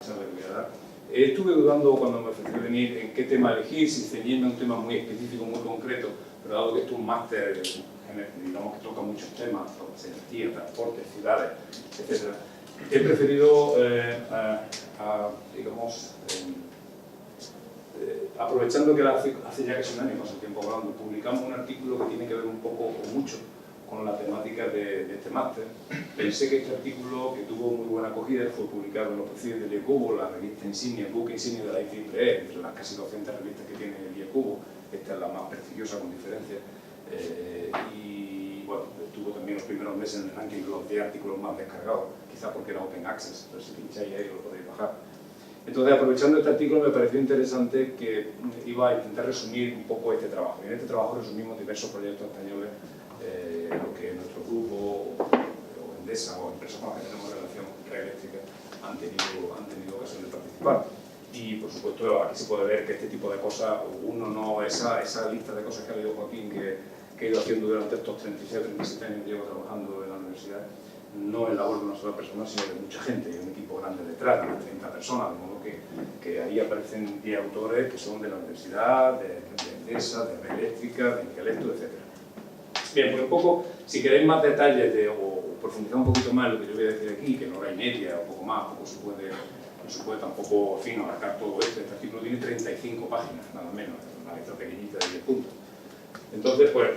Estuve dudando cuando me ofrecí venir en qué tema elegir, si ceñirme a un tema muy específico, muy concreto, pero dado que esto es un máster, digamos que toca muchos temas, energía, transporte, ciudades, etc. He preferido, digamos, aprovechando que hace ya casi un año, más el tiempo hablando, publicamos un artículo que tiene que ver un poco o mucho con la temática de este máster. Pensé que este artículo, que tuvo muy buena acogida, fue publicado en los perfiles del IECUBO, la revista insignia, el buque insignia de la IEEE, entre las casi 200 revistas que tiene el IECUBO. Esta es la más prestigiosa con diferencia. Y bueno, estuvo también los primeros meses en el ranking de los 10 artículos más descargados, quizá porque era Open Access, pero si pincháis ahí lo podéis bajar. Entonces, aprovechando este artículo, me pareció interesante que iba a intentar resumir un poco este trabajo. Y en este trabajo resumimos diversos proyectos españoles, lo que nuestro grupo, o Endesa, o empresas con las que tenemos relación eléctrica, han tenido ocasión de participar. Y, por supuesto, aquí se puede ver que este tipo de cosas, esa lista de cosas que ha leído Joaquín, que he ido haciendo durante estos 36 o 37 años que llevo trabajando en la universidad, no es labor de una sola persona, sino de mucha gente, y un equipo grande detrás, de unas 30 personas, de modo que ahí aparecen 10 autores que son de la universidad, de Endesa, de Red Eléctrica, de Ingelecto, etc. Bien, pues un poco, si queréis más detalles o profundizar un poquito más en lo que yo voy a decir aquí, que en hora y media o poco más, no se puede tampoco, en fin, abarcar todo esto. Este artículo tiene 35 páginas, nada menos, una letra pequeñita de 10 puntos. Entonces, pues,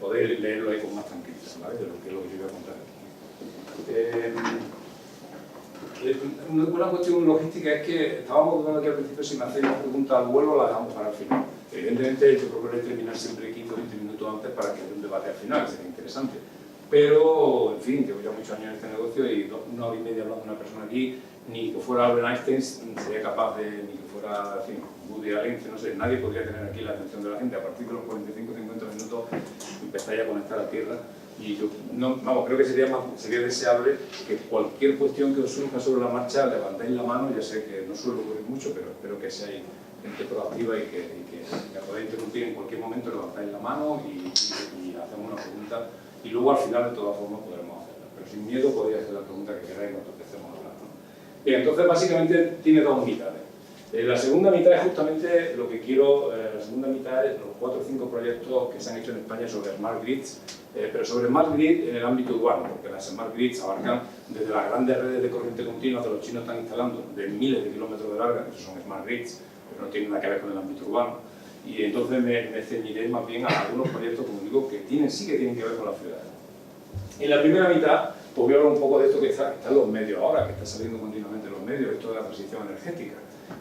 podéis leerlo ahí con más tranquilidad, ¿vale? De lo que yo voy a contar aquí. Una cuestión logística es que estábamos dudando aquí al principio si me hacéis una pregunta al vuelo o la dejamos para el final. Evidentemente, yo procuré terminar siempre 15 o 20 minutos antes para que haya un debate al final, sería interesante. Pero, en fin, llevo ya muchos años en este negocio y una hora y media hablando de una persona aquí, ni que fuera Albert Einstein sería capaz de, ni que fuera, en fin, Woody Allen, no sé, nadie podría tener aquí la atención de la gente. A partir de los 45 o 50 minutos empezáis a conectar a tierra. Y yo, creo que sería deseable que cualquier cuestión que os surja sobre la marcha levantéis la mano. Ya sé que no suele ocurrir mucho, pero espero que seáis gente proactiva y que me podáis interrumpir en cualquier momento, levantáis la mano y hacemos una pregunta, y luego al final de todas formas podremos hacerla, pero sin miedo podéis hacer la pregunta que queráis cuando empecemos a hablar, ¿no? Bien, entonces básicamente tiene dos mitades. La segunda mitad es justamente lo que quiero, la segunda mitad es los 4 o 5 proyectos que se han hecho en España sobre Smart Grids, pero sobre Smart Grid en el ámbito urbano, porque las Smart Grids abarcan desde las grandes redes de corriente continua que los chinos están instalando de miles de kilómetros de larga, que son Smart Grids, pero no tienen nada que ver con el ámbito urbano, y entonces me ceñiré más bien a algunos proyectos, como digo, que sí que tienen que ver con la ciudad. En la primera mitad, pues voy a hablar un poco de esto que está en los medios ahora, que está saliendo continuamente en los medios, esto de la transición energética,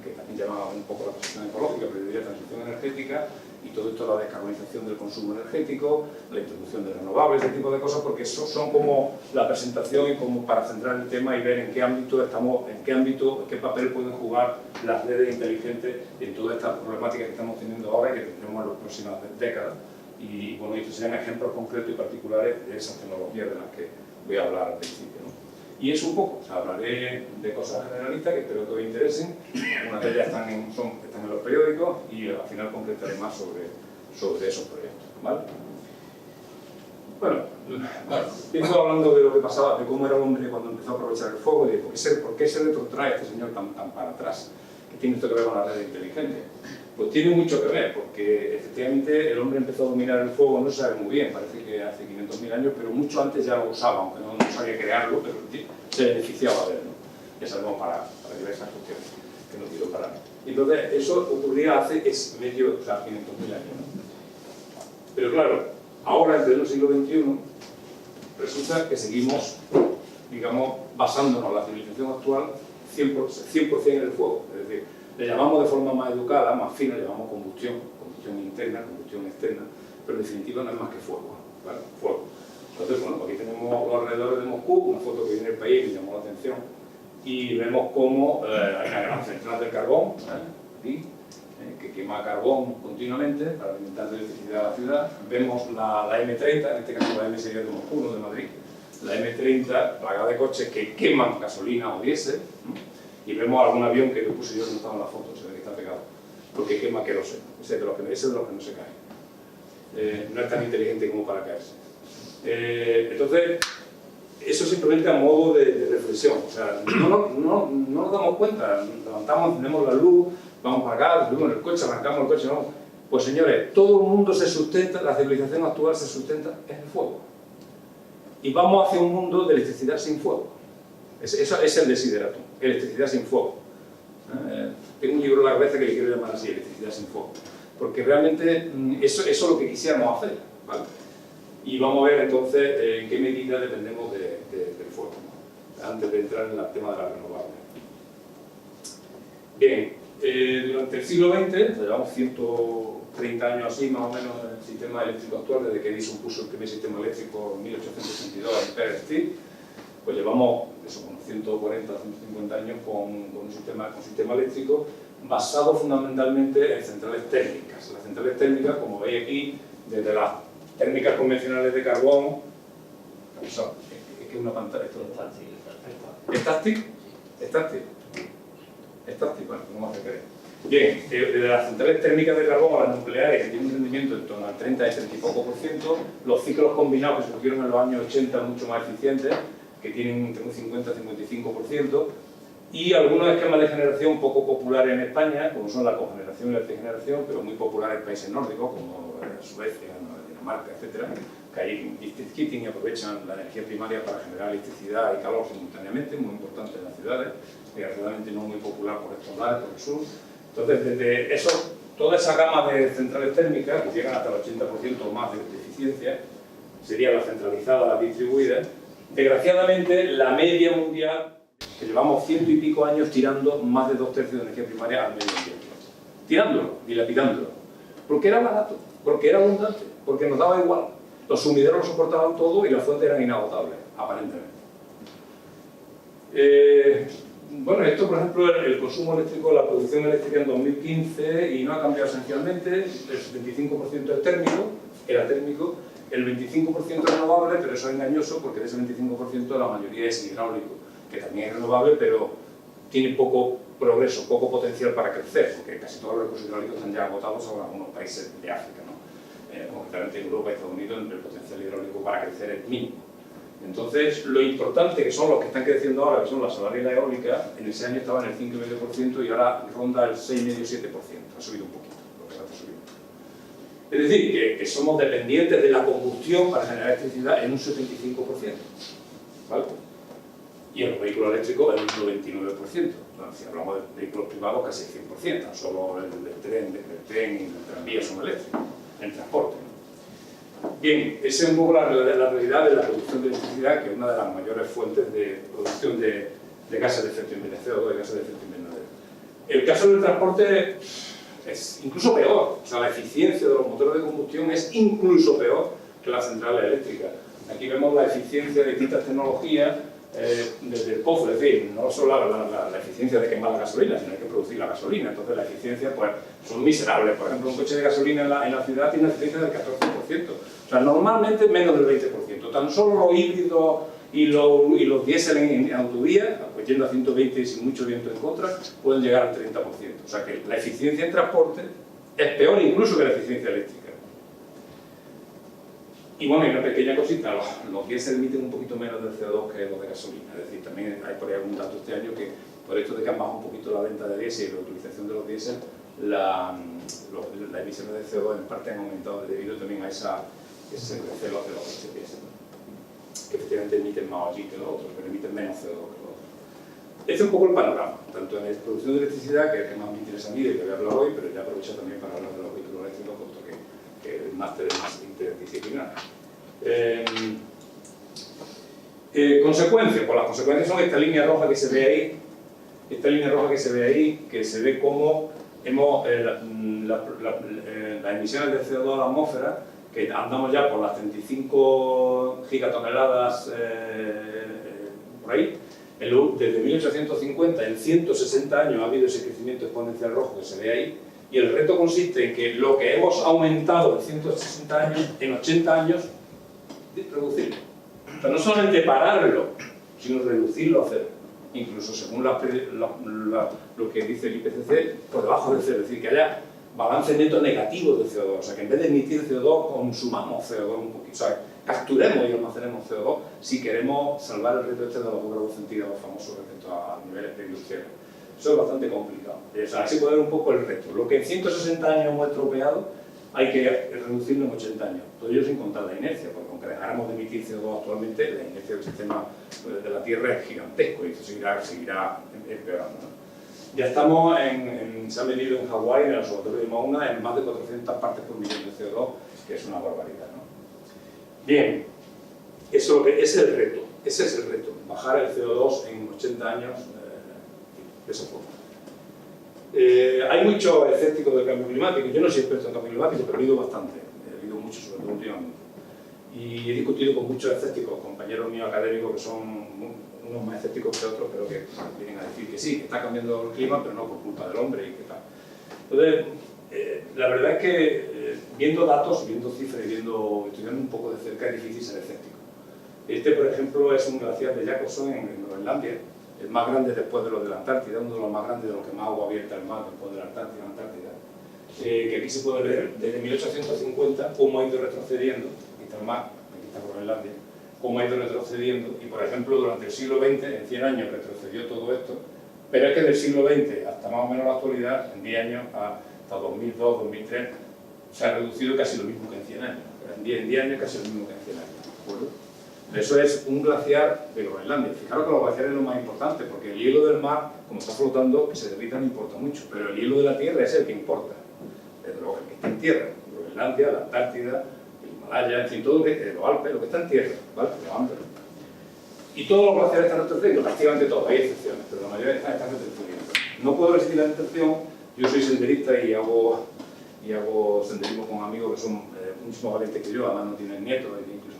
que también llama un poco la transición ecológica, pero yo diría transición energética, y todo esto la descarbonización del consumo energético, la introducción de renovables, ese tipo de cosas, porque eso son como la presentación y como para centrar el tema y ver en qué ámbito estamos, en qué papel pueden jugar las redes inteligentes en todas estas problemáticas que estamos teniendo ahora y que tendremos en las próximas décadas. Y bueno, estos serían ejemplos concretos y particulares de esas tecnologías de las que voy a hablar al principio, ¿no? Y eso un poco, o sea, hablaré de cosas generalistas que espero que os interesen, algunas de ellas están en los periódicos, y al final concretaré más sobre esos proyectos, ¿vale? Bueno, empiezo hablando de lo que pasaba, de cómo era el hombre cuando empezó a aprovechar el fuego, de por qué se retrotrae este señor tan para atrás, que tiene esto que ver con las redes inteligentes. Pues tiene mucho que ver, porque efectivamente el hombre empezó a dominar el fuego, no se sabe muy bien, parece que hace 500.000 años, pero mucho antes ya lo usaba, aunque no sabía crearlo, pero se beneficiaba de él, ¿no? Ya sabemos para diversas cuestiones, que no quiero parar. Y entonces eso ocurría hace 500.000 años, ¿no? Pero claro, ahora en pleno siglo XXI, resulta que seguimos, digamos, basándonos en la civilización actual 100% en el fuego, es decir, le llamamos de forma más educada, más fina, le llamamos combustión interna, combustión externa, pero en definitiva no es más que fuego, ¿vale? Fuego. Entonces, bueno, aquí tenemos los alrededores de Moscú, una foto que viene del país y me llamó la atención, y vemos cómo hay una gran central de carbón, aquí, que quema carbón continuamente para alimentar de electricidad a la ciudad. Vemos la M30, en este caso la M sería de Moscú, no de Madrid, la M30 plagada de coches que queman gasolina o diésel, ¿no? Y vemos algún avión que yo puse yo que no estaba en la foto, se ve que está pegado, porque quema queroseno, ese es de los que no se caen. No es tan inteligente como para caerse. Entonces, eso simplemente a modo de reflexión. O sea, no nos damos cuenta, nos levantamos, encendemos la luz, vamos para acá, subimos en el coche, arrancamos el coche, no. Pues señores, todo el mundo se sustenta, la civilización actual se sustenta en el fuego. Y vamos hacia un mundo de electricidad sin fuego. Eso es el desideratum, electricidad sin fuego. Tengo un libro en la cabeza que le quiero llamar así, electricidad sin fuego. Porque realmente eso es lo que quisiéramos hacer, ¿vale? Y vamos a ver entonces en qué medida dependemos del fuego, ¿no? Antes de entrar en el tema de la renovable. Bien, durante el siglo XX, llevamos 130 años así más o menos en el sistema eléctrico actual, desde que Edison puso el primer sistema eléctrico en 1862 en Empire State, pues llevamos eso, unos 140, 150 años con un sistema eléctrico basado fundamentalmente en centrales térmicas. Las centrales térmicas, como veis aquí, desde las térmicas convencionales de carbón, es que una pantalla, esto ¿es táctil? ¿Es táctil? Es táctil, bueno, no más que creer. Bien, desde las centrales térmicas de carbón a las nucleares, que tienen un rendimiento en torno al 30 y 30 y poco por ciento, los ciclos combinados que surgieron en los años 80 mucho más eficientes, que tienen entre un 50 y 55%, y algunos esquemas de generación poco populares en España, como son la cogeneración y la trigeneración, pero muy populares en países nórdicos, como Suecia, Dinamarca, etc., que hay district heating y aprovechan la energía primaria para generar electricidad y calor simultáneamente, muy importante en las ciudades, desgraciadamente no muy popular por estos lados, por el sur. Entonces, desde eso, toda esa gama de centrales térmicas, que llegan hasta el 80% o más de eficiencia, sería la centralizada, la distribuida. Desgraciadamente, la media mundial, que llevamos 100 y pico años tirando más de 2/3 de energía primaria al medio ambiente. Tirándolo, dilapidándolo. Porque era barato, porque era abundante, porque nos daba igual. Los sumideros lo soportaban todo y las fuentes eran inagotables, aparentemente. Bueno, esto, por ejemplo, el consumo eléctrico, la producción eléctrica en 2015, y no ha cambiado esencialmente, el 75% es térmico, era térmico, el 25% es renovable, pero eso es engañoso porque de ese 25% la mayoría es hidráulico, que también es renovable, pero tiene poco progreso, poco potencial para crecer, porque casi todos los recursos hidráulicos están ya agotados en algunos países de África, ¿no? Concretamente en Europa y Estados Unidos, el potencial hidráulico para crecer es mínimo. Entonces, lo importante que son los que están creciendo ahora, que son la solar y la eólica, en ese año estaba en el 5,5% y ahora ronda el 6,5-7%, ha subido un poquito, lo que está subiendo. Es decir, que somos dependientes de la combustión para generar electricidad en un 75%, ¿vale? Y en los vehículos eléctricos en un 99%. Bueno, si hablamos de vehículos privados, casi 100%, no solo el tren y el tranvía son eléctricos, el transporte. Bien, esa es un poco la realidad de la producción de electricidad, que es una de las mayores fuentes de producción de gases de efecto invernadero, de gases de efecto invernadero. El caso del transporte es incluso peor, o sea, la eficiencia de los motores de combustión es incluso peor que las centrales eléctricas. Aquí vemos la eficiencia de distintas tecnologías desde el pozo, es decir, no solo la eficiencia de quemar la gasolina, sino hay que producir la gasolina. Entonces la eficiencia, pues, son miserables. Por ejemplo, un coche de gasolina en la ciudad tiene una eficiencia del 14%. O sea, normalmente menos del 20%. Tan solo los híbridos y los diésel en autovía, pues yendo a 120 y sin mucho viento en contra, pueden llegar al 30%. O sea que la eficiencia en transporte es peor incluso que la eficiencia eléctrica. Y bueno, hay una pequeña cosita, los diésel emiten un poquito menos de CO2 que los de gasolina. Es decir, también hay por ahí algún dato este año que, por esto de que han bajado un poquito la venta de diésel y la utilización de los diésel, las emisiones de CO2 en parte han aumentado debido también a ese recelo de los coches diésel, ¿no? Que efectivamente emiten más allí que los otros, pero emiten menos CO2 que los otros. Este es un poco el panorama, tanto en la producción de electricidad, que es el que más me interesa a mí, de que voy a hablar hoy, pero ya aprovecho también para hablar de los vehículos eléctricos, puesto que el máster es más interdisciplinar. Consecuencias, pues las consecuencias son esta línea roja que se ve ahí, que se ve cómo hemos, las emisiones de CO2 a la atmósfera, que andamos ya por las 35 gigatoneladas por ahí. Desde 1850, en 160 años ha habido ese crecimiento exponencial rojo que se ve ahí, y el reto consiste en que lo que hemos aumentado en 160 años, en 80 años, reducirlo. O sea, no solamente pararlo, sino reducirlo a cero. Incluso según lo que dice el IPCC, por debajo de cero, es decir, que haya balance neto negativo de CO2, o sea, que en vez de emitir CO2, consumamos CO2 un poquito, o sea, capturemos y almacenemos CO2 si queremos salvar el reto este de los 2 grados centígrados famosos respecto a niveles preindustriales. Eso es bastante complicado. O sea, así puede ver un poco el reto. Lo que en 160 años hemos estropeado, hay que reducirlo en 80 años. Todo ello sin contar la inercia, porque aunque dejáramos de emitir CO2 actualmente, la inercia del sistema de la Tierra es gigantesco y eso seguirá empeorando, ¿no? Ya estamos se ha medido en Hawái, en el observatorio de Mauna, en más de 400 partes por millón de CO2, que es una barbaridad, ¿no? Bien, ese es el reto, bajar el CO2 en 80 años de esa forma. Hay muchos escépticos del cambio climático. Yo no soy experto en cambio climático, pero he leído bastante, he leído mucho, sobre todo últimamente. Y he discutido con muchos escépticos, compañeros míos académicos que son unos más escépticos que otros, pero que vienen a decir que sí, que está cambiando el clima, pero no por culpa del hombre y que tal. Entonces, la verdad es que viendo datos, viendo cifras y estudiando un poco de cerca, es difícil ser escéptico. Este, por ejemplo, es un glaciar de Jakobsson en Groenlandia, el más grande después de los de la Antártida, uno de los más grandes de los que más agua abierta el mar después de la Antártida, que aquí se puede ver desde 1850 cómo ha ido retrocediendo, aquí está el mar, aquí está Groenlandia, cómo ha ido retrocediendo, y por ejemplo durante el siglo XX, en 100 años retrocedió todo esto, pero es que del siglo XX hasta más o menos la actualidad, en 10 años, hasta 2002, 2003, se ha reducido casi lo mismo que en 100 años, en 10 años casi lo mismo que en 100 años, ¿de acuerdo? Eso es un glaciar de Groenlandia. Fijaros que los glaciares es lo más importante, porque el hielo del mar, como está flotando, que se derrita no importa mucho, pero el hielo de la Tierra es el que importa, el que está en tierra. Groenlandia, la Antártida, el Himalaya, en fin, todo lo que los Alpes, lo que está en tierra, ¿vale? Los Andes. Y todos los glaciares están retrocediendo, prácticamente todos, hay excepciones, pero la mayoría están retrocediendo. No puedo resistir la tentación, yo soy senderista y hago senderismo con amigos que son mucho más valientes que yo, además no tienen nietos, incluso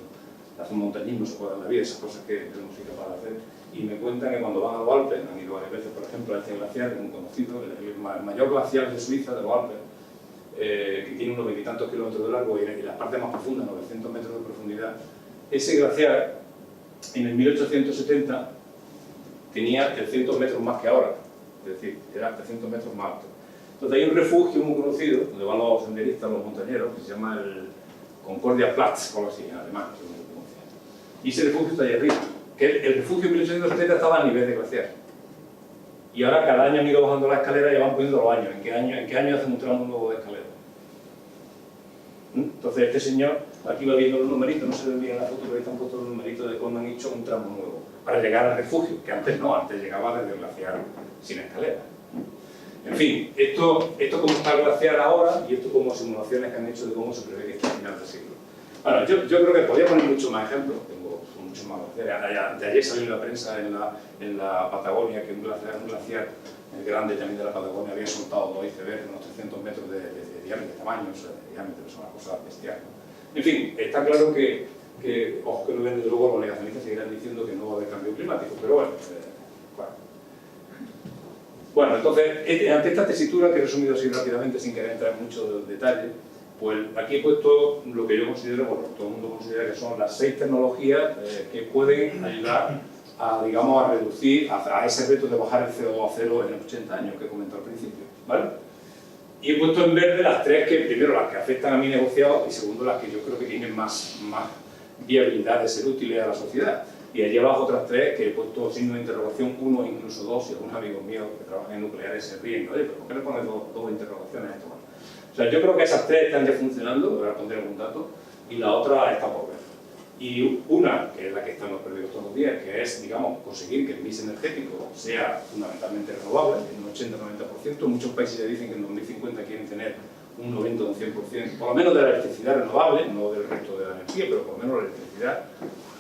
hacen montañismo, se puede en la vida, esas cosas que yo no soy capaz de hacer, y me cuentan que cuando van a los Alpes, han ido varias veces, por ejemplo, a este glaciar, muy conocido, el mayor glaciar de Suiza, de los Alpes, que tiene unos 20 y tantos kilómetros de largo y la parte más profunda, 900 metros de profundidad. Ese glaciar, en el 1870, tenía 300 metros más que ahora, es decir, era 300 metros más alto. Entonces hay un refugio muy conocido, donde van los senderistas, los montañeros, que se llama el Concordia Platz, o algo así, en alemán. Y ese refugio está allá arriba, que el refugio en 1870 estaba a nivel de glaciar. Y ahora cada año han ido bajando la escalera y van poniendo los años. ¿En qué año hacen un tramo nuevo de escalera? Entonces este señor aquí va viendo los numeritos, no se ven bien en la foto, pero ahí están puestos los numeritos de cómo han hecho un tramo nuevo para llegar al refugio, que antes no, antes llegaba desde el glaciar sin escalera. En fin, esto como está el glaciar ahora y esto como simulaciones que han hecho de cómo se prevé que esté a final del siglo. Bueno, yo creo que podría poner muchos más ejemplos, tengo muchos más glaciares. De ayer salió en la prensa en la Patagonia que un glaciar grande también de la Patagonia había soltado 2 icebergs de unos 300 metros de diámetro, de tamaño, o sea, de diámetro, es una cosa bestial, ¿no? En fin, está claro que ojo que no ven, desde luego los negacionistas seguirán diciendo que no va a haber cambio climático, pero bueno, bueno, entonces, ante esta tesitura que he resumido así rápidamente sin querer entrar en mucho detalle, pues aquí he puesto lo que yo considero, bueno, todo el mundo considera que son las 6 tecnologías que pueden ayudar a, digamos, a reducir a ese reto de bajar el CO2 a cero en 80 años que he comentado al principio, ¿vale? Y he puesto en verde las 3 que, primero, las que afectan a mi negociado y segundo, las que yo creo que tienen más viabilidad de ser útiles a la sociedad. Y allí abajo otras 3 que he puesto signo de interrogación, 1 incluso 2, y algunos amigos míos que trabajan en nucleares se ríen, oye, pero ¿por qué le pones dos interrogaciones a esto? O sea, yo creo que esas 3 están ya funcionando, voy a poner algún dato, y la otra está por ver. Y una, que es la que estamos perdidos todos los días, que es, digamos, conseguir que el mix energético sea fundamentalmente renovable, en un 80-90%. Muchos países ya dicen que en 2050 quieren tener un 90 o un 100%, por lo menos de la electricidad renovable, no del resto de la energía, pero por lo menos la electricidad.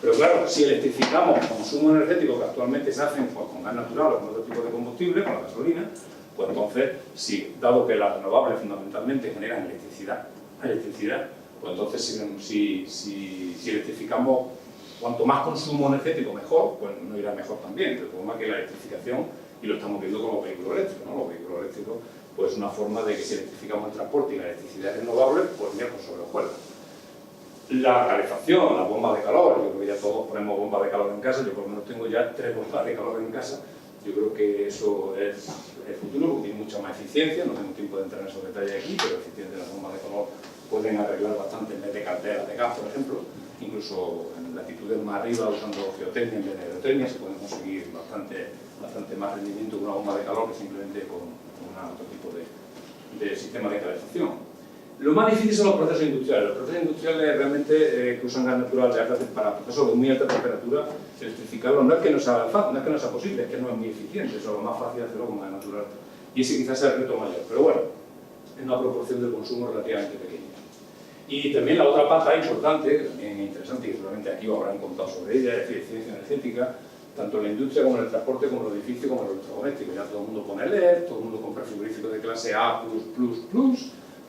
Pero claro, si electrificamos consumo energético que actualmente se hacen pues, con gas natural o con otro tipo de combustible, con la gasolina, pues entonces, dado que las renovables fundamentalmente generan electricidad, pues entonces si electrificamos, cuanto más consumo energético mejor, pues no irá mejor también. El problema es que la electrificación, y lo estamos viendo con los vehículos eléctricos, ¿no? Los vehículos eléctricos, pues es una forma de que si electrificamos el transporte y la electricidad es renovable, pues mira, pues sobre juega. La calefacción, las bombas de calor, yo creo que ya todos ponemos bombas de calor en casa, yo por lo menos tengo ya 3 bombas de calor en casa. Yo creo que eso es el futuro, porque tiene mucha más eficiencia, no tengo tiempo de entrar en esos detalles aquí, pero eficiencia las bombas de calor pueden arreglar bastante en vez de calderas de gas, por ejemplo. incluso en latitudes más arriba, usando geotecnia en vez de aerotecnia, se puede conseguir bastante más rendimiento con una bomba de calor que simplemente con otro tipo de sistema de calefacción. Lo más difícil son los procesos industriales. Los procesos industriales realmente que usan gas natural para procesos de muy alta temperatura, electrificarlos no es que no sea fácil, no es que no sea posible, es que no es muy eficiente, eso es lo más fácil de hacerlo con gas natural. Y ese quizás sea el reto mayor, pero bueno, es una proporción del consumo relativamente pequeña. Y también la otra pata importante, que también es interesante, y seguramente aquí os habrán contado sobre ella, es la eficiencia energética, tanto en la industria como en el transporte, como en los edificios, como en los electrodomésticos. Ya todo el mundo pone LED, todo el mundo compra frigoríficos de clase A+++,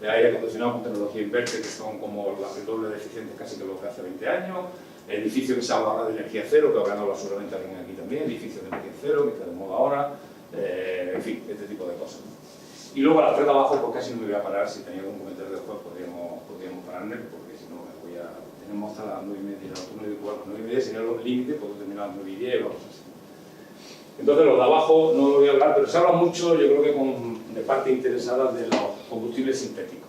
de aire acondicionado con tecnología inverter, que son como el doble de eficientes casi que lo que hace 20 años, edificios que se habla ahora de energía cero, que habrán hablado seguramente alguien aquí también, edificios de energía cero, que está de moda ahora, en fin, este tipo de cosas. Y luego a las 3 de abajo, pues casi no me voy a parar, si tenía algún comentario después podríamos pararme, porque si no me voy a... Tenemos hasta las 9:30, las 9:15, sería el límite, puedo terminar a las 9:10 o cosas así. Entonces los de abajo no lo voy a hablar, pero se habla mucho, yo creo que de parte interesada, de los combustibles sintéticos.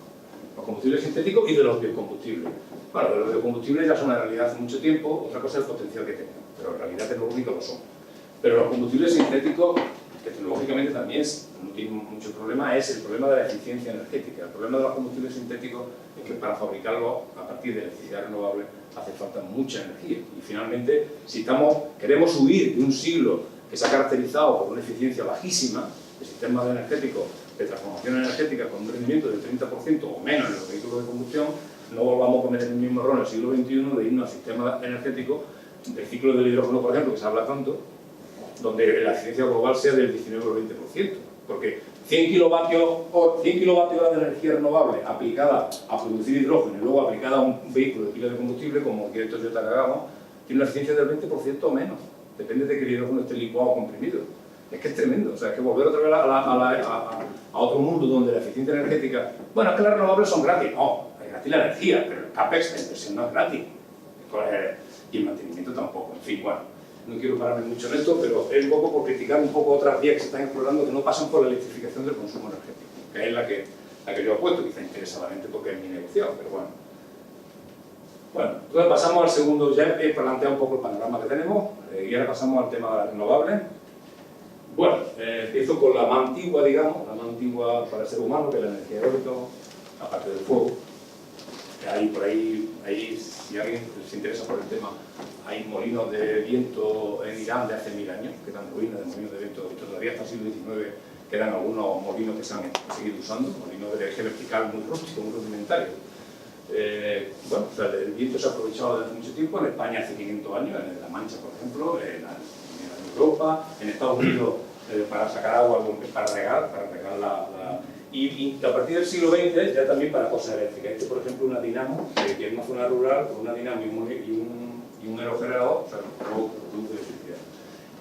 Los combustibles sintéticos y de los biocombustibles. Bueno, de los biocombustibles ya son una realidad hace mucho tiempo, otra cosa es el potencial que tengan, pero en realidad tecnológicos lo son. Pero los combustibles sintéticos, que tecnológicamente también no tienen mucho problema, es el problema de la eficiencia energética. El problema de los combustibles sintéticos es que para fabricarlos a partir de electricidad renovable hace falta mucha energía. Y finalmente, si queremos huir de un siglo que se ha caracterizado por una eficiencia bajísima de sistemas energéticos, de transformación energética con un rendimiento del 30% o menos en los vehículos de combustión, no volvamos a cometer el mismo error en el siglo XXI de irnos a sistemas energéticos del ciclo del hidrógeno, por ejemplo, que se habla tanto, donde la eficiencia global sea del 19 o 20%, porque 100 kilovatios de energía renovable aplicada a producir hidrógeno y luego aplicada a un vehículo de pila de combustible, como el Toyota que hagamos, tiene una eficiencia del 20% o menos. Depende de que el hidrógeno esté licuado o comprimido. Es que es tremendo. O sea, es que volver otra vez a otro mundo donde la eficiencia energética... Bueno, es que las renovables son gratis. No, es gratis la energía, pero el CAPEX, la inversión no es gratis. Y el mantenimiento tampoco. En fin, bueno, no quiero pararme mucho en esto, pero es un poco por criticar un poco otras vías que se están explorando que no pasan por la electrificación del consumo energético, que es la que yo he puesto, quizá interesadamente porque es mi negociado, pero bueno. Bueno, entonces pasamos al segundo, ya he planteado un poco el panorama que tenemos, y ahora pasamos al tema de las renovables. Bueno, empiezo con la más antigua, digamos, la más antigua para el ser humano, que es la energía eólica, aparte del fuego. Hay por ahí, si alguien se interesa por el tema, hay molinos de viento en Irán de hace 1000 años, que dan ruinas de molinos de viento, todavía hasta el siglo XIX quedan algunos molinos que se han seguido usando, molinos de energía vertical muy rústicos, muy rudimentarios. Bueno, o sea, el viento se ha aprovechado desde hace mucho tiempo, en España hace 500 años, en La Mancha, por ejemplo, en Europa, en Estados Unidos para sacar agua, para regar y a partir del siglo XX ya también para cosas eléctricas. Por ejemplo, una dinamo, que es una zona rural, con una dinamo y un aerogenerador, o sea, produce electricidad.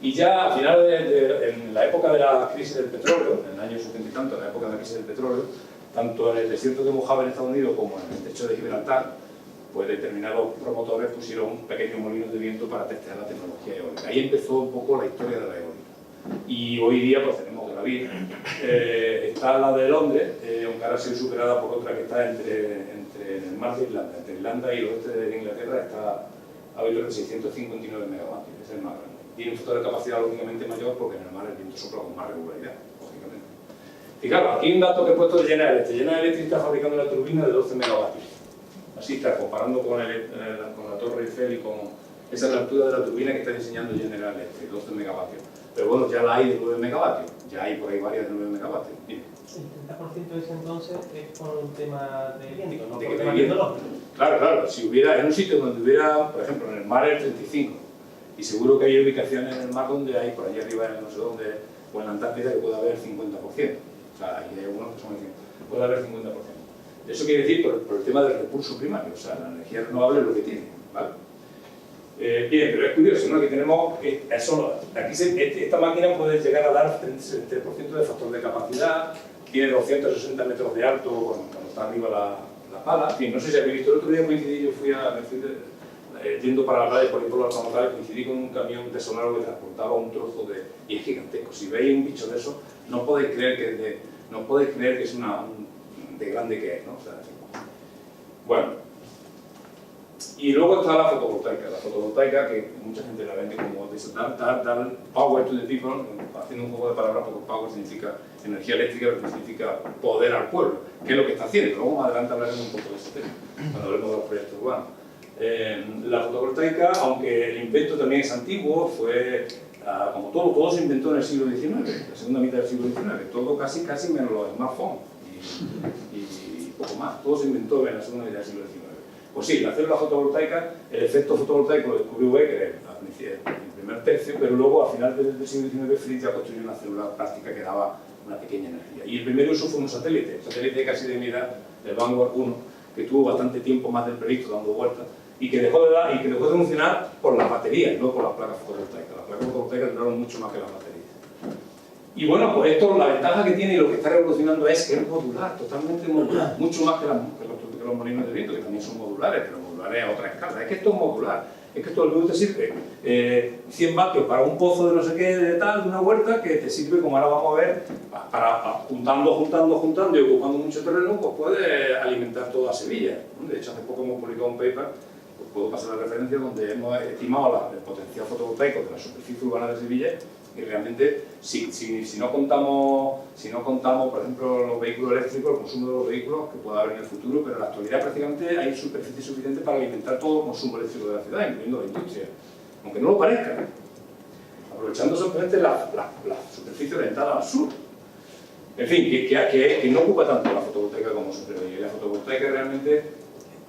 Y ya a finales en la época de la crisis del petróleo, en el año 70 y tanto, en la época de la crisis del petróleo, tanto en el desierto de Mojave en Estados Unidos como en el techo de Gibraltar, pues determinados promotores pusieron un pequeño molino de viento para testear la tecnología eólica. Ahí empezó un poco la historia de la eólica. Y hoy día pues tenemos Gravir. Está la de Londres, aunque ahora ha sido superada por otra que está entre el mar de Irlanda, entre Irlanda y el oeste de Inglaterra, está a valor de 659 megavatios, es el más grande. Tiene un factor de capacidad lógicamente mayor porque en el mar el viento sopla con más regularidad, lógicamente. Y claro, aquí un dato que he puesto de General Electric. General Electric está fabricando una turbina de 12 megavatios. Así está, comparando con la Torre Eiffel y con esa altura de la turbina que está diseñando General Electric, 12 megavatios. Pero bueno, ya la hay de 9 megavatios, ya hay por ahí varias de 9 megavatios. Dime. El 30% de ese entonces es por un tema de viento, no de por que tema viento. tecnológico. Claro, si hubiera en un sitio donde hubiera, por ejemplo, en el mar el 35, y seguro que hay ubicaciones en el mar donde hay, por allá arriba, no sé dónde, o en la Antártida, que puede haber 50%. O sea, hay algunos que son 50%, puede haber 50%. Eso quiere decir por el tema del recurso primario, o sea, la energía renovable es lo que tiene, ¿vale? Bien, pero es curioso, ¿no? Que tenemos, esta máquina puede llegar a dar 33% de factor de capacidad, tiene 260 metros de alto cuando está arriba la pala. En fin, no sé si habéis visto, el otro día coincidí, me fui yendo para la playa por ahí por la Altamont, coincidí con un camión de Sonaro que transportaba un trozo de... y es gigantesco. Si veis un bicho de eso, no podéis creer que es de grande que es, ¿no? O sea, bueno, Y luego está la fotovoltaica que mucha gente la vende como dar power to the people, haciendo un juego de palabras, porque power significa energía eléctrica, pero significa poder al pueblo, que es lo que está haciendo. Luego más adelante hablaremos un poco de ese tema, cuando hablemos de los proyectos urbanos. La fotovoltaica, aunque el invento también es antiguo, fue, como todo se inventó en el siglo XIX, la segunda mitad del siglo XIX, todo casi menos los smartphones y poco más, todo se inventó en la segunda mitad del siglo XIX. Pues sí, la célula fotovoltaica, el efecto fotovoltaico lo descubrió Becker en el primer tercio, pero luego a final del siglo XIX Fritz ya construyó una célula práctica que daba una pequeña energía. Y el primer uso fue un satélite casi de mi edad, el Vanguard 1, que tuvo bastante tiempo más del previsto dando vueltas, y que dejó de funcionar por las baterías, no por las placas fotovoltaicas. Las placas fotovoltaicas duraron mucho más que las baterías. Y bueno, pues esto, la ventaja que tiene y lo que está revolucionando es que es modular, totalmente modular, mucho más que los molinos de viento, que también son modulares, pero modulares a otra escala. Es que esto es modular, es que esto te sirve 100 vatios para un pozo de no sé qué, de tal, de una huerta, que te sirve, como ahora vamos a ver, para juntando y ocupando mucho terreno, pues puede alimentar toda Sevilla. De hecho, hace poco hemos publicado un paper, pues puedo pasar la referencia, donde hemos estimado el potencial fotovoltaico de la superficie urbana de Sevilla. Y realmente, si no contamos, por ejemplo, los vehículos eléctricos, el consumo de los vehículos que pueda haber en el futuro, pero en la actualidad prácticamente hay superficie suficiente para alimentar todo el consumo eléctrico de la ciudad, incluyendo la industria, aunque no lo parezca, aprovechando simplemente la superficie orientada al sur. En fin, que no ocupa tanto la fotovoltaica como superior, y la fotovoltaica realmente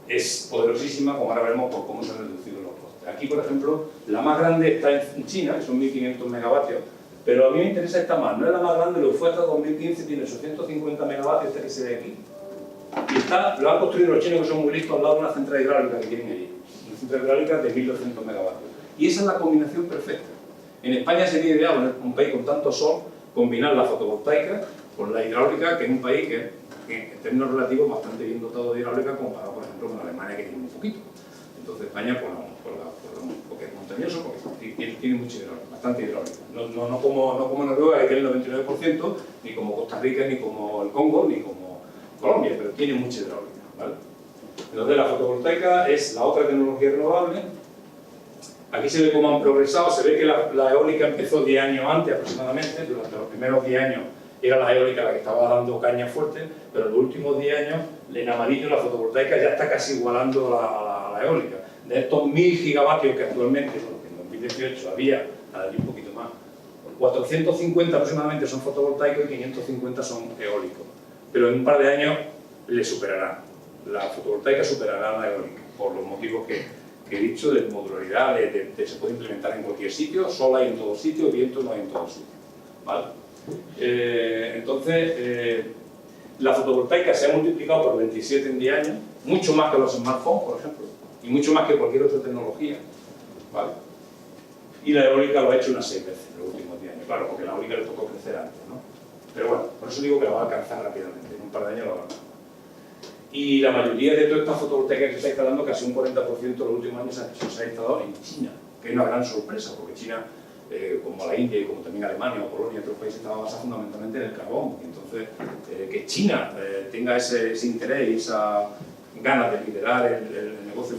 es poderosísima, como ahora veremos por cómo se han reducido los costes. Aquí, por ejemplo, la más grande está en China, que son 1500 megavatios, pero a mí me interesa esta más, no es la más grande, lo fue hasta 2015, tiene 850 megavatios, esta que se ve aquí. Y lo han construido los chinos, que son muy listos, al lado de una central hidráulica que tienen allí, una central hidráulica de 1200 megavatios. Y esa es la combinación perfecta. En España sería ideal, un país con tanto sol, combinar la fotovoltaica con la hidráulica, que es un país que en términos relativos bastante bien dotado de hidráulica, comparado, por ejemplo, con Alemania, que tiene un poquito. Entonces España, porque es montañoso, porque tiene mucha hidráulica, bastante hidráulica. No como Noruega, que tiene el 99%, ni como Costa Rica, ni como el Congo, ni como Colombia, pero tiene mucha hidráulica, ¿vale? Entonces la fotovoltaica es la otra tecnología renovable. Aquí se ve cómo han progresado, se ve que la eólica empezó 10 años antes aproximadamente, durante los primeros 10 años era la eólica la que estaba dando caña fuerte, pero en los últimos 10 años, en amarillo, la fotovoltaica ya está casi igualando a la eólica. De estos 1000 gigavatios que actualmente, en 2018 había, un poquito más, 450 aproximadamente son fotovoltaicos y 550 son eólicos. Pero en un par de años le superarán. La fotovoltaica superará a la eólica, por los motivos que he dicho, de modularidad, se puede implementar en cualquier sitio, sol hay en todos sitios, viento no hay en todos sitios, ¿vale? Entonces, la fotovoltaica se ha multiplicado por 27 en 10 años, mucho más que los smartphones, por ejemplo, y mucho más que cualquier otra tecnología, ¿vale? Y la eólica lo ha hecho unas 6 veces en los últimos 10 años, claro, porque la eólica le tocó crecer antes, ¿no? Pero bueno, por eso digo que la va a alcanzar rápidamente, en un par de años la va a alcanzar. Y la mayoría de toda esta fotovoltaica que se está instalando, casi un 40% en los últimos años se ha instalado en China, que es una gran sorpresa, porque China, como la India y como también Alemania o Polonia y otros países, estaba basada fundamentalmente en el carbón. Entonces, que China tenga ese interés y esa ganas de liderar el negocio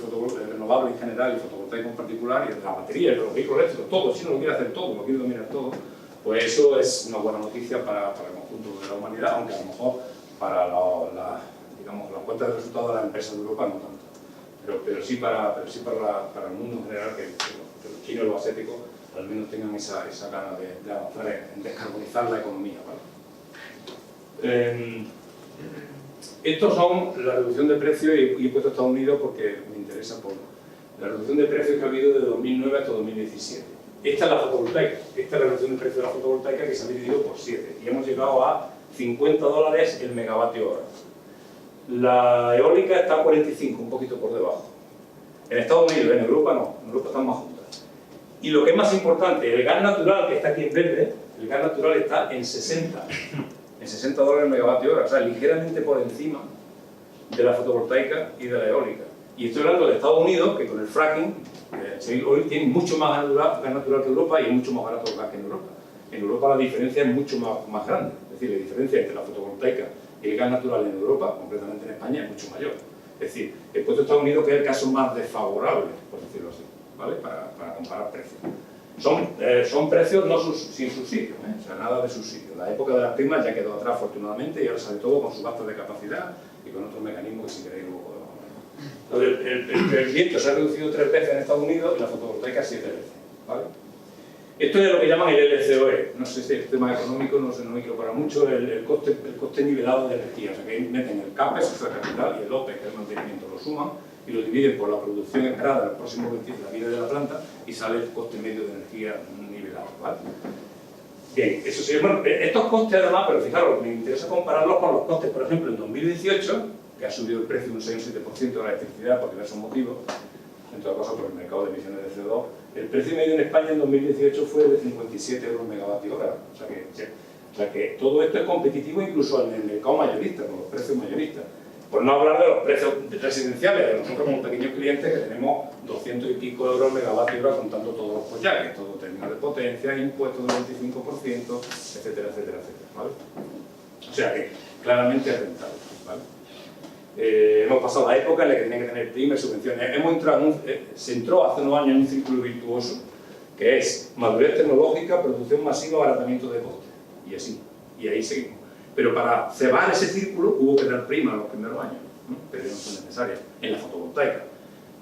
renovable en general y fotovoltaico en particular, y la batería, y los vehículos eléctricos, todo, China lo quiere hacer todo, lo quiere dominar todo, pues eso es una buena noticia para el conjunto de la humanidad, aunque a lo mejor para digamos, las cuentas de resultados de las empresas de Europa no tanto, pero sí para el mundo en general, que los chinos y los asiáticos al menos tengan esa gana de avanzar en descarbonizar la economía, ¿vale? Estos son la reducción de precios, y he puesto Estados Unidos porque me interesa por la reducción de precios que ha habido de 2009 hasta 2017. Esta es la fotovoltaica, esta es la reducción de precio de la fotovoltaica, que se ha dividido por 7 y hemos llegado a $50 el megavatio hora. La eólica está a 45, un poquito por debajo. En Estados Unidos, en Europa no, en Europa están más juntas. Y lo que es más importante, el gas natural, que está aquí en verde, el gas natural está en $60 el megavatio hora, o sea, ligeramente por encima de la fotovoltaica y de la eólica. Y estoy hablando de Estados Unidos, que con el fracking, hoy tienen mucho más gas natural que Europa y es mucho más barato el gas que en Europa. En Europa la diferencia es mucho más grande, es decir, la diferencia entre la fotovoltaica y el gas natural en Europa, concretamente en España, es mucho mayor. Es decir, he puesto Estados Unidos, que es el caso más desfavorable, por decirlo así, ¿vale? Para comparar precios. Son precios sin subsidio, o sea, nada de subsidio. La época de las primas ya quedó atrás, afortunadamente, y ahora sale todo con subastas de capacidad y con otros mecanismos que, si queréis, luego podemos hablar. El viento se ha reducido 3 veces en Estados Unidos y la fotovoltaica 7 veces, ¿vale? Esto es lo que llaman el LCOE. No sé si el tema económico no me quiero parar mucho, el coste nivelado de energía. O sea, que meten el CAPEX, o sea, capital, y el OPEX, que es el mantenimiento, lo suman y lo dividen por la producción esperada del próximo 20 de la vida de la planta y sale el coste medio de energía nivelado, ¿vale? Bien, eso sí, bueno, estos costes además, pero fijaros, me interesa compararlos con los costes, por ejemplo, en 2018, que ha subido el precio un 6 o un 7% de la electricidad por diversos motivos, en todo caso por el mercado de emisiones de CO2, el precio medio en España en 2018 fue de 57 euros megavatio hora. O sea que todo esto es competitivo incluso en el mercado mayorista, con los precios mayoristas. Por no hablar de los precios residenciales, de nosotros como pequeños clientes que tenemos 200 y pico euros megavatio hora contando todos los collares, todo términos de potencia, impuestos del 25%, etcétera, etcétera, etcétera, ¿vale? O sea que claramente es rentable, ¿vale? Hemos pasado la época en la que tenía que tener primas, subvenciones. Se entró hace unos años en un círculo virtuoso que es madurez tecnológica, producción masiva, abaratamiento de costes. Y así, y ahí seguimos. Pero para cebar ese círculo hubo que dar primas en los primeros años, ¿no? Pero no son necesarias en la fotovoltaica.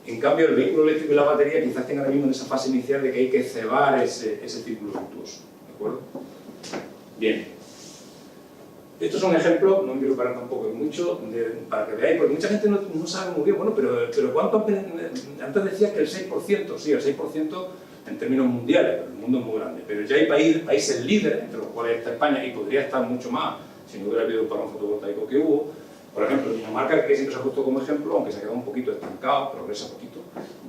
En cambio, el vehículo eléctrico y la batería quizás estén ahora mismo en esa fase inicial de que hay que cebar ese círculo virtuoso. ¿De acuerdo? Bien. Estos son ejemplos, no me quiero parar tampoco mucho, para que veáis, porque mucha gente no sabe muy bien, bueno, pero ¿cuánto? Antes decías que el 6%, sí, el 6% en términos mundiales, pero el mundo es muy grande, pero ya hay países líderes, entre los cuales está España, y podría estar mucho más, si no hubiera habido el parón fotovoltaico que hubo. Por ejemplo, Dinamarca, que siempre se ha puesto como ejemplo, aunque se ha quedado un poquito estancado, progresa poquito.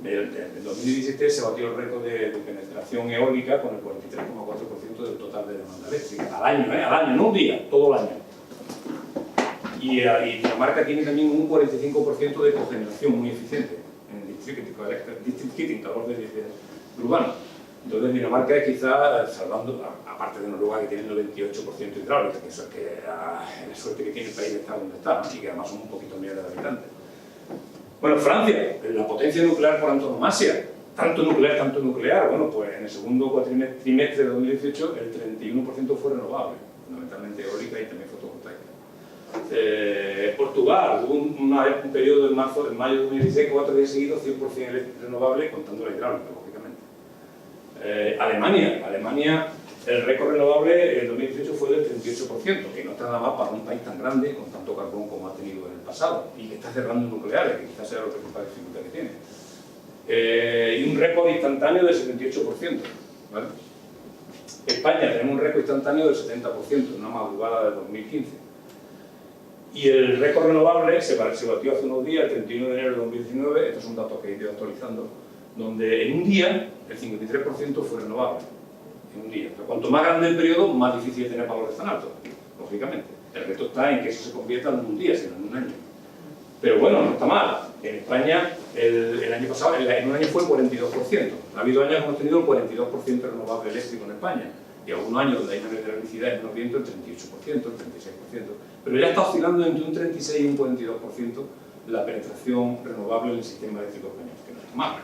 En 2017 se batió el récord de penetración eólica con el 43,4% del total de demanda eléctrica. Al año, no un día, todo el año. Y Dinamarca tiene también un 45% de cogeneración muy eficiente en district heating, calor de urbano. Entonces Dinamarca es quizás, salvando, aparte de Noruega que tiene el 98% hidráulica, que eso es que la suerte que tiene el país de estar donde está, ¿no? Y que además son un poquito millones de habitantes. Bueno, Francia, la potencia nuclear por antonomasia, tanto nuclear, bueno, pues en el segundo cuatrimestre de 2018 el 31% fue renovable, fundamentalmente eólica y también fotovoltaica. Portugal, hubo un periodo en mayo de 2016, 4 días seguidos, 100% renovable, contando la hidráulica, lógicamente. Alemania, el récord renovable en 2018 fue del 38%, que no está nada más para un país tan grande, con tanto carbón como ha tenido en el pasado, y que está cerrando nucleares, que quizás sea la principal dificultad que tiene. Y un récord instantáneo del 78%, ¿vale? España tenemos un récord instantáneo del 70%, una madrugada de 2015. Y el récord renovable se batió hace unos días, el 31 de enero de 2019, estos son datos que he ido actualizando, donde en un día el 53% fue renovable. En un día. Pero cuanto más grande el periodo, más difícil es tener valores tan altos, lógicamente. El reto está en que eso se convierta en un día, sino en un año. Pero bueno, no está mal. En España, el año pasado, en un año fue el 42%. Ha habido años que hemos tenido el 42% de renovable eléctrico en España. Y algunos años donde hay menos electricidad y menos viento, el 38%, el 36%. Pero ya está oscilando entre un 36 y un 42% la penetración renovable en el sistema eléctrico español, que no está mal.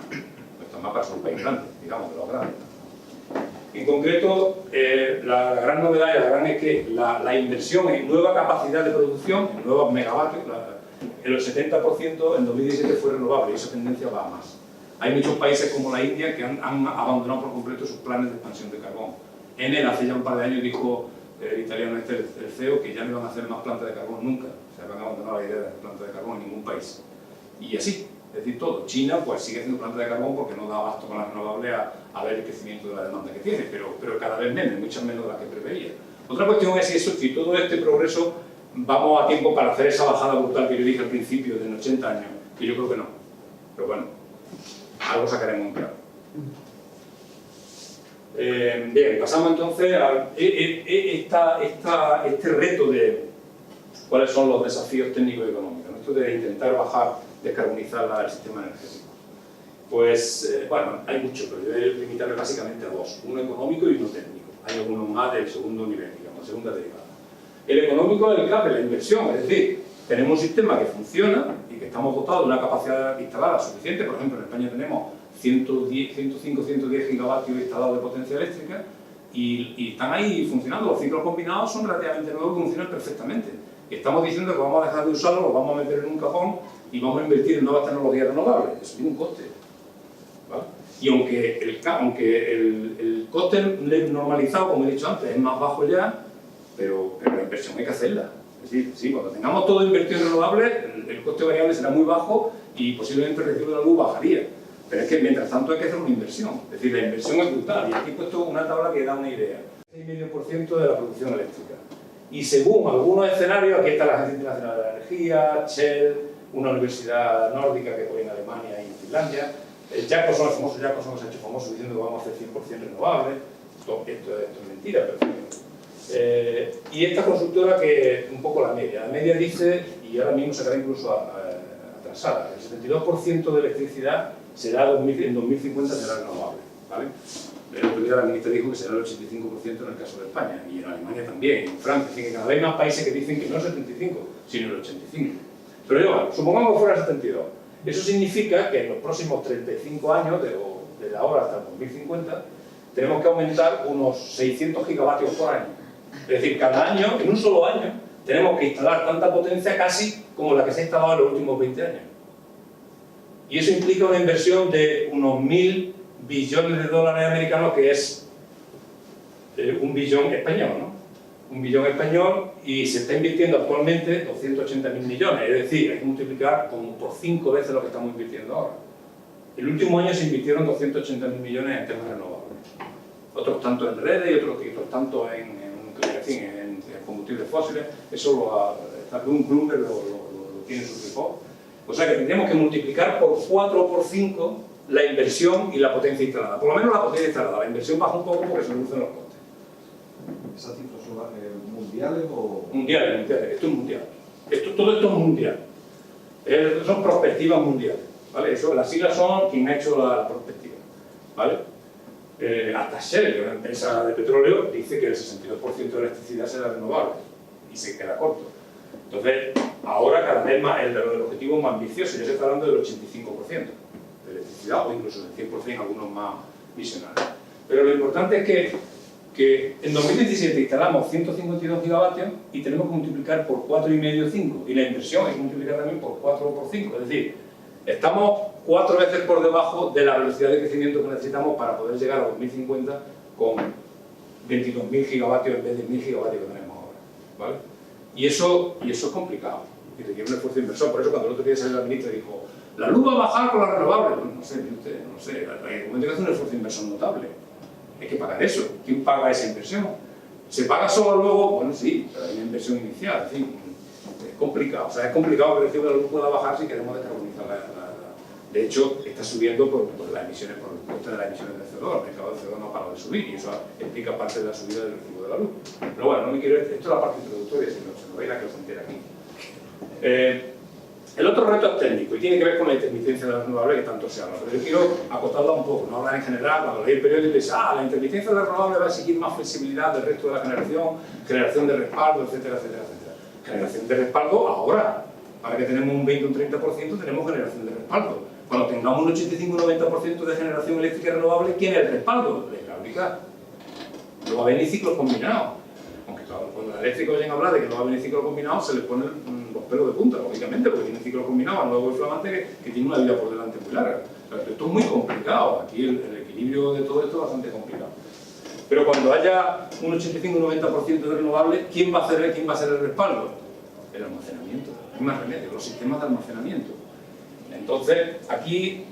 No está mal para ser un país grande, digamos, de los grandes. En concreto, la gran novedad y la gran es que la inversión en nueva capacidad de producción, en nuevos megavatios, el 70% en 2017 fue renovable y esa tendencia va a más. Hay muchos países como la India que han abandonado por completo sus planes de expansión de carbón. Enel hace ya un par de años dijo el italiano el CEO, que ya no van a hacer más plantas de carbón nunca. O sea, van a abandonar la idea de plantas de carbón en ningún país. Y así. Es decir, todo. China pues sigue haciendo plantas de carbón porque no da abasto con las renovables a ver el crecimiento de la demanda que tiene, pero cada vez menos, muchas menos de las que preveía. Otra cuestión es si todo este progreso vamos a tiempo para hacer esa bajada brutal que yo dije al principio, de 80 años, que yo creo que no. Pero bueno, algo sacaremos en claro. Bien, pasamos entonces a este reto de cuáles son los desafíos técnicos y económicos, ¿no? Esto de intentar descarbonizar el sistema energético. Pues, bueno, hay mucho, pero yo voy a limitarme básicamente a dos, uno económico y uno técnico. Hay algunos más del segundo nivel, digamos, segunda derivada. El económico es el CAPEX, la inversión, es decir, tenemos un sistema que funciona y que estamos dotados de una capacidad instalada suficiente. Por ejemplo, en España tenemos 105, 110 gigavatios instalados de potencia eléctrica y están ahí funcionando. Los ciclos combinados son relativamente nuevos y funcionan perfectamente. Estamos diciendo que vamos a dejar de usarlos, los vamos a meter en un cajón y vamos a invertir en nuevas tecnologías renovables. Eso tiene un coste, ¿vale? Y aunque el coste normalizado, como he dicho antes, es más bajo ya, pero la inversión hay que hacerla. Es decir, sí, cuando tengamos todo invertido en renovables, el coste variable será muy bajo y posiblemente el recibo de la luz bajaría. Pero es que mientras tanto hay que hacer una inversión. Es decir, la inversión es brutal. Y aquí he puesto una tabla que da una idea. 6,5% de la producción eléctrica. Y según algunos escenarios, aquí está la Agencia Internacional de la Energía, Shell, una universidad nórdica que fue en Alemania y en Finlandia, Jacobson, el famoso Jacobson se ha hecho famoso diciendo que vamos a hacer 100% renovables. Esto es mentira, pero y esta consultora que un poco la media dice, y ahora mismo se queda incluso atrasada, el 72% de electricidad será en 2050 será renovable, ¿vale? El otro día la ministra dijo que será el 85% en el caso de España, y en Alemania también, en Francia, es decir, que cada vez hay más países que dicen que no el 75, sino el 85. Pero igual, supongamos que fuera el 72. Eso significa que en los próximos 35 años, de ahora hasta el 2050, tenemos que aumentar unos 600 gigavatios por año. Es decir, cada año, en un solo año, tenemos que instalar tanta potencia casi como la que se ha instalado en los últimos 20 años. Y eso implica una inversión de unos 1.000 billones de dólares americanos, que es un billón español, ¿no? Un billón español, y se está invirtiendo actualmente 280.000 millones, es decir, hay que multiplicar como por 5 veces lo que estamos invirtiendo ahora. El último año se invirtieron 280.000 millones en temas renovables. Otros tanto en redes y otros tanto en combustibles fósiles. Eso Bloomberg lo tiene en su report. O sea que tendríamos que multiplicar por 4 o por 5 la inversión y la potencia instalada. Por lo menos la potencia instalada. La inversión baja un poco porque se reducen los costes. ¿Esas cifras son mundiales o...? Mundiales. Esto es mundial. Todo esto es mundial. Son perspectivas mundiales, ¿vale? Las siglas son quien ha hecho la perspectiva, ¿vale? Hasta Shell, una empresa de petróleo, dice que el 62% de la electricidad será renovable y se queda corto. Entonces, ahora cada vez más el objetivo es más ambicioso, ya se está hablando del 85% de electricidad o incluso del 100%, algunos más visionarios. Pero lo importante es que en 2017 instalamos 152 gigavatios y tenemos que multiplicar por 4,5 o 5, y la inversión hay que multiplicar también por 4 o por 5, es decir, estamos 4 veces por debajo de la velocidad de crecimiento que necesitamos para poder llegar a 2050 con 22.000 gigavatios en vez de 1.000 gigavatios que tenemos ahora, ¿vale? Y eso es complicado y requiere un esfuerzo inversor. Por eso cuando el otro día salió la ministra y dijo la luz va a bajar con las renovables, pues no sé, el argumento que hace un esfuerzo inversor notable. Hay que pagar eso. ¿Quién paga esa inversión? ¿Se paga solo luego? Bueno, sí, pero hay una inversión inicial. Es complicado. O sea, es complicado que el precio de la luz pueda bajar si queremos descarbonizar De hecho, está subiendo por las emisiones, por el coste de las emisiones de CO2. El mercado de CO2 no ha parado de subir y eso explica parte de la subida del recibo de la luz. Pero bueno, no me quiero... Esto es la parte introductoria, si no se me va a que os entere aquí. El otro reto es técnico y tiene que ver con la intermitencia de las renovables que tanto se habla. Pero yo quiero acotarla un poco, no hablar en general. Cuando leí el periódico dice, la intermitencia de las renovables va a exigir más flexibilidad del resto de la generación de respaldo, etcétera, etcétera, etcétera. Generación de respaldo ahora. Ahora que tenemos un 20 o un 30% tenemos generación de respaldo. Cuando tengamos un 85-90% de generación eléctrica renovable, ¿quién es el respaldo? La hidráulica. No va a venir ciclos combinados. Aunque claro, cuando los eléctricos oyen hablar de que no va a venir ciclos combinados, se les ponen los pelos de punta, lógicamente, porque tiene ciclos combinados, nuevo y flamante, que tiene una vida por delante muy larga. O sea, esto es muy complicado. Aquí el equilibrio de todo esto es bastante complicado. Pero cuando haya un 85-90% de renovables, ¿quién va a ser el respaldo? El almacenamiento. No hay más remedio, los sistemas de almacenamiento. Entonces, aquí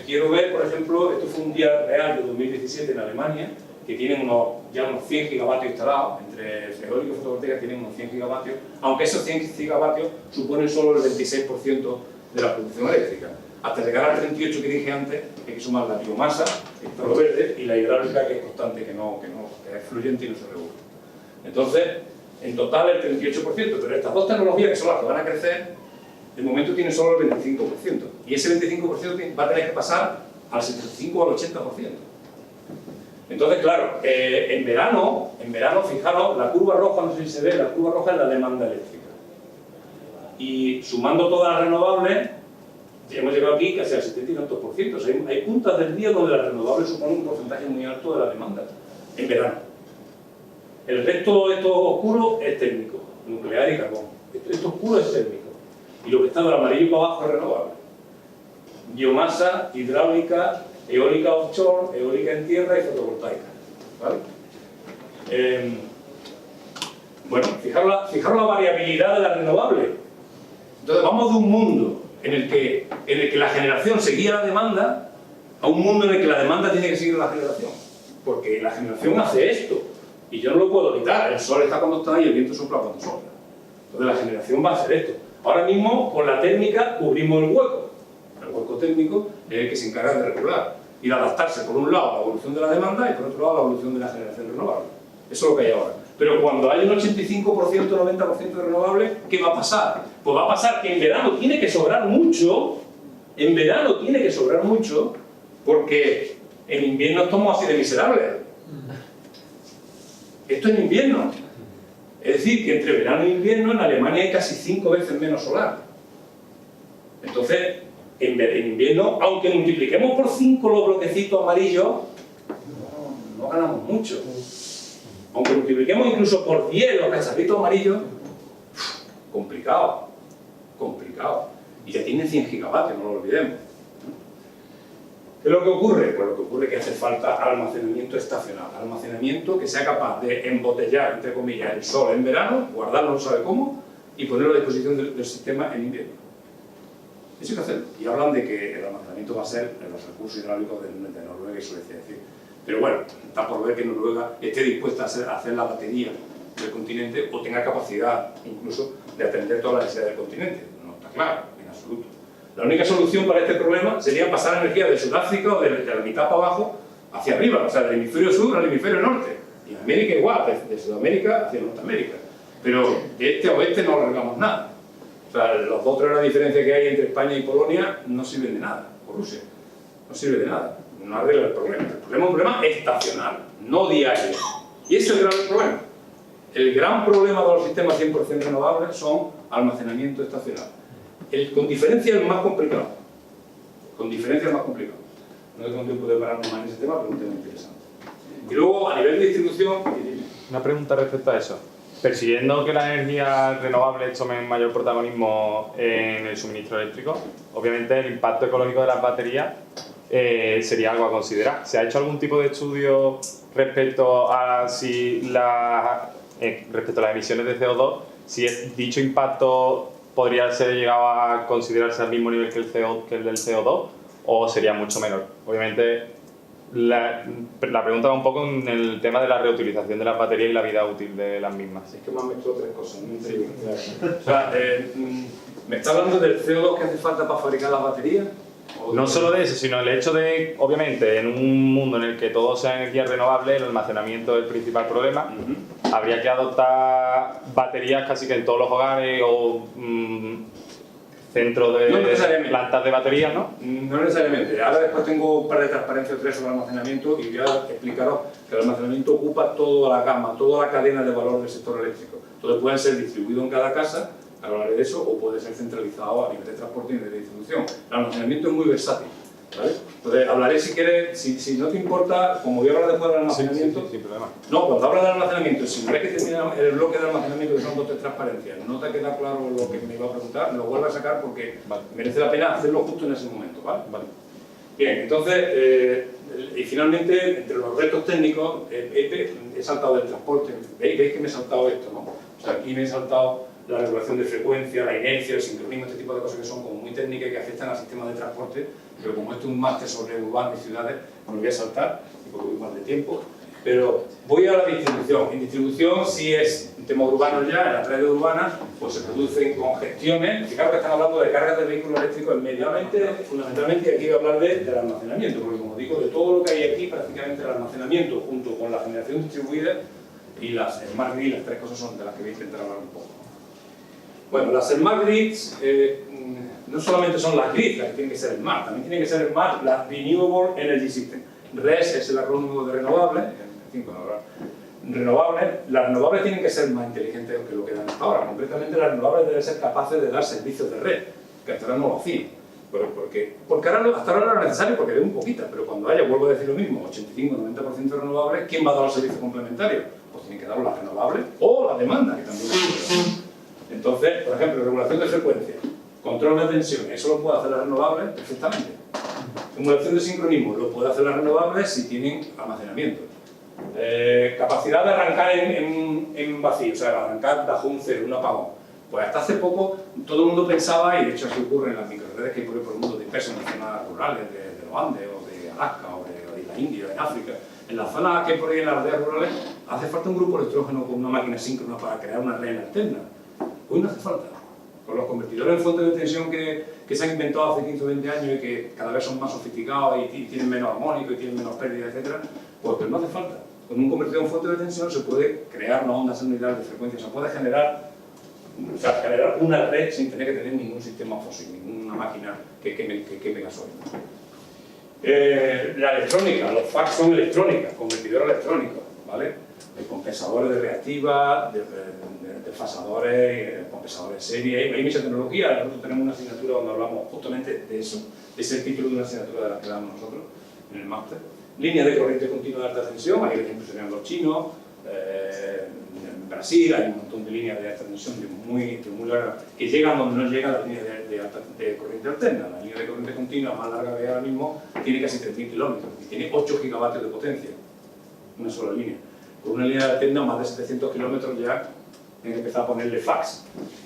quiero ver, por ejemplo, esto fue un día real de 2017 en Alemania, que tienen ya unos 100 gigavatios instalados, entre eólica y fotovoltaica tienen unos 100 gigavatios, aunque esos 100 gigavatios suponen solo el 26% de la producción eléctrica. Hasta llegar al 38 que dije antes, hay que sumar la biomasa, que está lo verde, y la hidráulica, que es constante, que es fluyente y no se regula. Entonces, en total el 38%, pero estas dos tecnologías, que son las que van a crecer, de momento tiene solo el 25%, y ese 25% va a tener que pasar al 75 o al 80%. Entonces, claro, en verano, fijaros, la curva roja, no sé si se ve, la curva roja es la demanda eléctrica. Y sumando todas las renovables, Ya hemos llegado aquí casi al 70 y tantos por ciento. O sea, hay puntas del día donde las renovables suponen un porcentaje muy alto de la demanda, en verano. El resto, esto oscuro, es térmico, nuclear y carbón. Esto oscuro es térmico. Y lo que está del amarillo para abajo es renovable. Biomasa, hidráulica, eólica offshore, eólica en tierra y fotovoltaica. ¿Vale? Bueno, fijaros la variabilidad de la renovable. Entonces vamos de un mundo en el que la generación seguía la demanda a un mundo en el que la demanda tiene que seguir la generación. Porque la generación hace esto. Y yo no lo puedo evitar. El sol está cuando está y el viento sopla cuando sopla. Entonces la generación va a hacer esto. Ahora mismo, con la térmica, cubrimos el hueco. El hueco térmico es el que se encarga de regular y de adaptarse, por un lado, a la evolución de la demanda y por otro lado, a la evolución de la generación renovable. Eso es lo que hay ahora. Pero cuando hay un 85%, 90% de renovables, ¿qué va a pasar? Pues va a pasar que en verano tiene que sobrar mucho, porque en invierno estamos así de miserables. Esto en invierno. Es decir, que entre verano e invierno en Alemania hay casi 5 veces menos solar. Entonces, en invierno, aunque multipliquemos por 5 los bloquecitos amarillos, no ganamos mucho. Aunque multipliquemos incluso por 10 los cacharritos amarillos, complicado. Y ya tienen 100 gigavatios, no lo olvidemos. ¿Qué es lo que ocurre? Pues lo que ocurre es que hace falta almacenamiento estacional, almacenamiento que sea capaz de embotellar, entre comillas, el sol en verano, guardarlo no sabe cómo, y ponerlo a disposición del sistema en invierno. Eso hay que hacerlo. Y hablan de que el almacenamiento va a ser en los recursos hidráulicos de Noruega y Suecia. Pero bueno, está por ver que Noruega esté dispuesta a hacer la batería del continente o tenga capacidad incluso de atender todas las necesidades del continente. No está claro, en absoluto. La única solución para este problema sería pasar energía de Sudáfrica o de la mitad para abajo hacia arriba, o sea, del hemisferio sur al hemisferio norte. Y en América igual, de Sudamérica hacia Norteamérica. Pero de este a oeste no largamos nada. O sea, los 2 o 3 horas de diferencia que hay entre España y Polonia no sirven de nada, o Rusia. No sirve de nada, no arregla el problema. El problema es un problema estacional, no diario. Y ese es el gran problema. El gran problema de los sistemas 100% renovables son almacenamiento estacional. Con diferencia el más complicado. No tengo tiempo de pararnos más en ese tema, pero es un tema interesante. Y luego, a nivel de distribución... Una pregunta respecto a eso. Persiguiendo que las energías renovables tomen mayor protagonismo en el suministro eléctrico, obviamente el impacto ecológico de las baterías sería algo a considerar. ¿Se ha hecho algún tipo de estudio respecto a respecto a las emisiones de CO2, si dicho impacto podría ser llegado a considerarse al mismo nivel que el del CO2 o sería mucho menor? Obviamente la pregunta va un poco en el tema de la reutilización de las baterías y la vida útil de las mismas. Es que me han mezclado 3 cosas, ¿no? O sea, ¿me está hablando del CO2 que hace falta para fabricar las baterías? No solo de eso, sino el hecho de, obviamente, en un mundo en el que todo sea energía renovable, el almacenamiento es el principal problema. Habría que adoptar baterías casi que en todos los hogares o centros de plantas de baterías, ¿no? No necesariamente. Ahora después tengo un par de transparencias o 3 sobre almacenamiento y voy a explicaros que el almacenamiento ocupa toda la gama, toda la cadena de valor del sector eléctrico. Entonces pueden ser distribuidos en cada casa, hablaré de eso, o puede ser centralizado a nivel de transporte y de distribución. El almacenamiento es muy versátil, ¿vale? Entonces hablaré, si quieres, si no te importa, como voy a hablar después del almacenamiento... Sí, sin problema. No, cuando hablas del almacenamiento, si ves que termina el bloque de almacenamiento, que son 2 o 3 transparencias, no te queda claro lo que me iba a preguntar, me lo vuelvo a sacar porque merece la pena hacerlo justo en ese momento, ¿vale? Bien, entonces, y finalmente, entre los retos técnicos, he saltado del transporte. ¿Veis que me he saltado esto, no? O sea, aquí me he saltado la regulación de frecuencia, la inercia, el sincronismo, este tipo de cosas que son como muy técnicas y que afectan al sistema de transporte, pero como esto es un máster sobre urbanos y ciudades, me lo voy a saltar, porque voy mal de tiempo. Pero voy a la distribución. En distribución, si es un tema urbano ya, en las redes urbanas, pues se producen congestiones. Fijaros que están hablando de cargas de vehículos eléctricos fundamentalmente, y aquí voy a hablar del almacenamiento, porque como digo, de todo lo que hay aquí, prácticamente el almacenamiento, junto con la generación distribuida y las smart grid, las 3 cosas son de las que voy a intentar hablar un poco. Bueno, las smart grids no solamente son las grids las que tienen que ser smart, también tienen que ser smart las Renewable Energy System. RES es el acrónimo de renovables, las renovables tienen que ser más inteligentes que lo que dan hasta ahora. Concretamente, las renovables deben ser capaces de dar servicios de red, que hasta ahora no lo hacían. Porque ahora, hasta ahora no era necesario porque hay un poquita, pero cuando haya, vuelvo a decir lo mismo, 85-90% renovables, ¿quién va a dar los servicios complementarios? Pues tienen que dar las renovables o la demanda, que también es. Entonces, por ejemplo, regulación de frecuencia, control de tensión, eso lo puede hacer las renovables perfectamente. Simulación de sincronismo, lo puede hacer las renovables si tienen almacenamiento. Capacidad de arrancar en vacío, o sea, arrancar bajo un cero, un apagón. Pues hasta hace poco todo el mundo pensaba, y de hecho así ocurre en las microredes que hay por el mundo dispersas en las zonas rurales de los Andes, o de Alaska, o de la India, o en África. En las zonas que hay por ahí en las aldeas rurales hace falta un grupo electrógeno con una máquina síncrona para crear una red alterna. Hoy no hace falta. Con los convertidores en fuente de tensión que se han inventado hace 15 o 20 años y que cada vez son más sofisticados y tienen menos armónico y tienen menos pérdida, etc., pues no hace falta. Con un convertidor en fuente de tensión se puede crear una onda senoidal de frecuencia, se puede generar una red sin tener que tener ningún sistema fósil, ninguna máquina que queme gasoil. La electrónica, los FACS son electrónicas, convertidores electrónicos, ¿vale? Compensadores de reactiva, desfasadores, compensadores en serie, hay mucha tecnología. Nosotros tenemos una asignatura donde hablamos justamente de eso, ese título de una asignatura de la que damos nosotros en el máster. Líneas de corriente continua de alta tensión, ahí el ejemplo serían los chinos, en Brasil hay un montón de líneas de alta tensión de muy larga, que llegan donde no llega la línea de corriente alterna. La línea de corriente continua más larga que ahora mismo tiene casi 3.000 kilómetros y tiene 8 gigavatios de potencia, una sola línea. Con una línea de alterna más de 700 kilómetros ya tienen que empezar a ponerle fax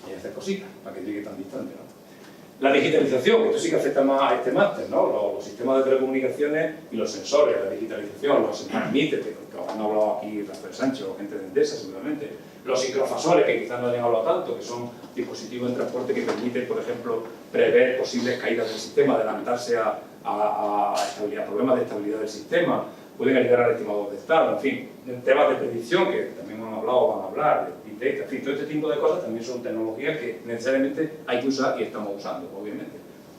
y hacer cositas para que llegue tan distante, ¿no? La digitalización, esto sí que afecta más a este máster, ¿no? Los sistemas de telecomunicaciones y los sensores, la digitalización, los smart meters, que han hablado aquí Rafael Sánchez o gente de Endesa seguramente, los sincrofasores, que quizás no hayan hablado tanto, que son dispositivos en transporte que permiten, por ejemplo, prever posibles caídas del sistema, adelantarse a problemas de estabilidad del sistema, pueden ayudar al estimador de estado, en fin, temas de predicción, que también han hablado o van a hablar, de Big Data, en fin, todo este tipo de cosas también son tecnologías que necesariamente hay que usar y estamos usando, obviamente.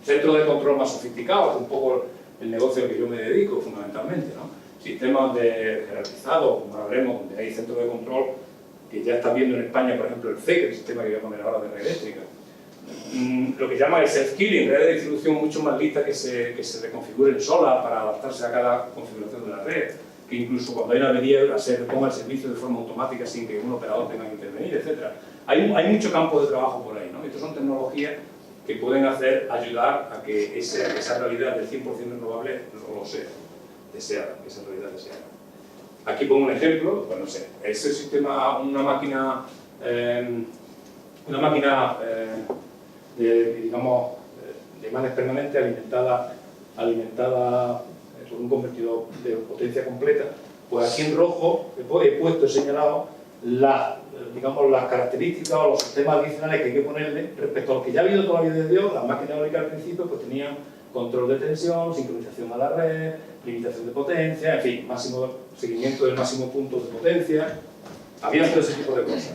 Centros de control más sofisticados, un poco el negocio al que yo me dedico, fundamentalmente, ¿no? Sistemas de jerarquizados, como hablaremos, donde hay centros de control que ya están viendo en España, por ejemplo, el CEC, el sistema que voy a poner ahora de red eléctrica. Lo que llama el self-killing, redes de distribución mucho más listas que se reconfiguren solas para adaptarse a cada configuración de la red, que incluso cuando hay una avería se ponga el servicio de forma automática sin que un operador tenga que intervenir, etc. Hay mucho campo de trabajo por ahí, ¿no? Estas son tecnologías que pueden ayudar a que esa realidad del 100% renovable no lo sea, deseada, que esa realidad deseada. Aquí pongo un ejemplo, pues no sé, ese sistema, una máquina digamos, de imanes permanentes alimentada por un convertidor de potencia completa, pues aquí en rojo he puesto, he señalado las características o los sistemas adicionales que hay que ponerle respecto a lo que ya ha habido toda la vida de Dios. Las máquinas eólicas al principio pues tenían control de tensión, sincronización a la red, limitación de potencia, en fin, seguimiento del máximo punto de potencia, había todo ese tipo de cosas.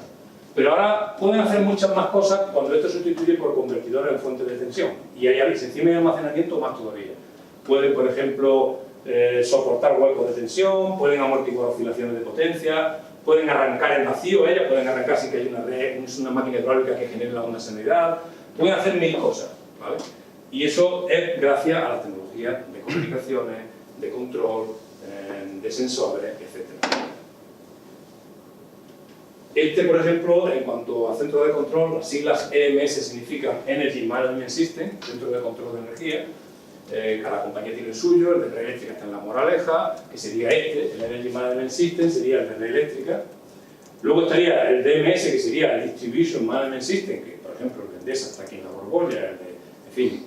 Pero ahora pueden hacer muchas más cosas cuando esto se sustituye por convertidores en fuente de tensión. Y ahí encima hay almacenamiento más todavía. Pueden, por ejemplo, soportar huecos de tensión, pueden amortiguar oscilaciones de potencia, pueden arrancar en vacío, pueden arrancar sin que haya una máquina hidráulica que genere la onda senoidal, pueden hacer 1000 cosas, ¿vale? Y eso es gracias a las tecnologías de comunicaciones, de control, de sensores, etc. Por ejemplo, en cuanto a centro de control, las siglas EMS significan Energy Management System, centro de control de energía. Cada compañía tiene el suyo, el de red eléctrica está en La Moraleja, que sería el Energy Management System sería el de red eléctrica. Luego estaría el DMS, que sería el Distribution Management System, que por ejemplo el de Endesa está aquí en La Borgoña, en fin,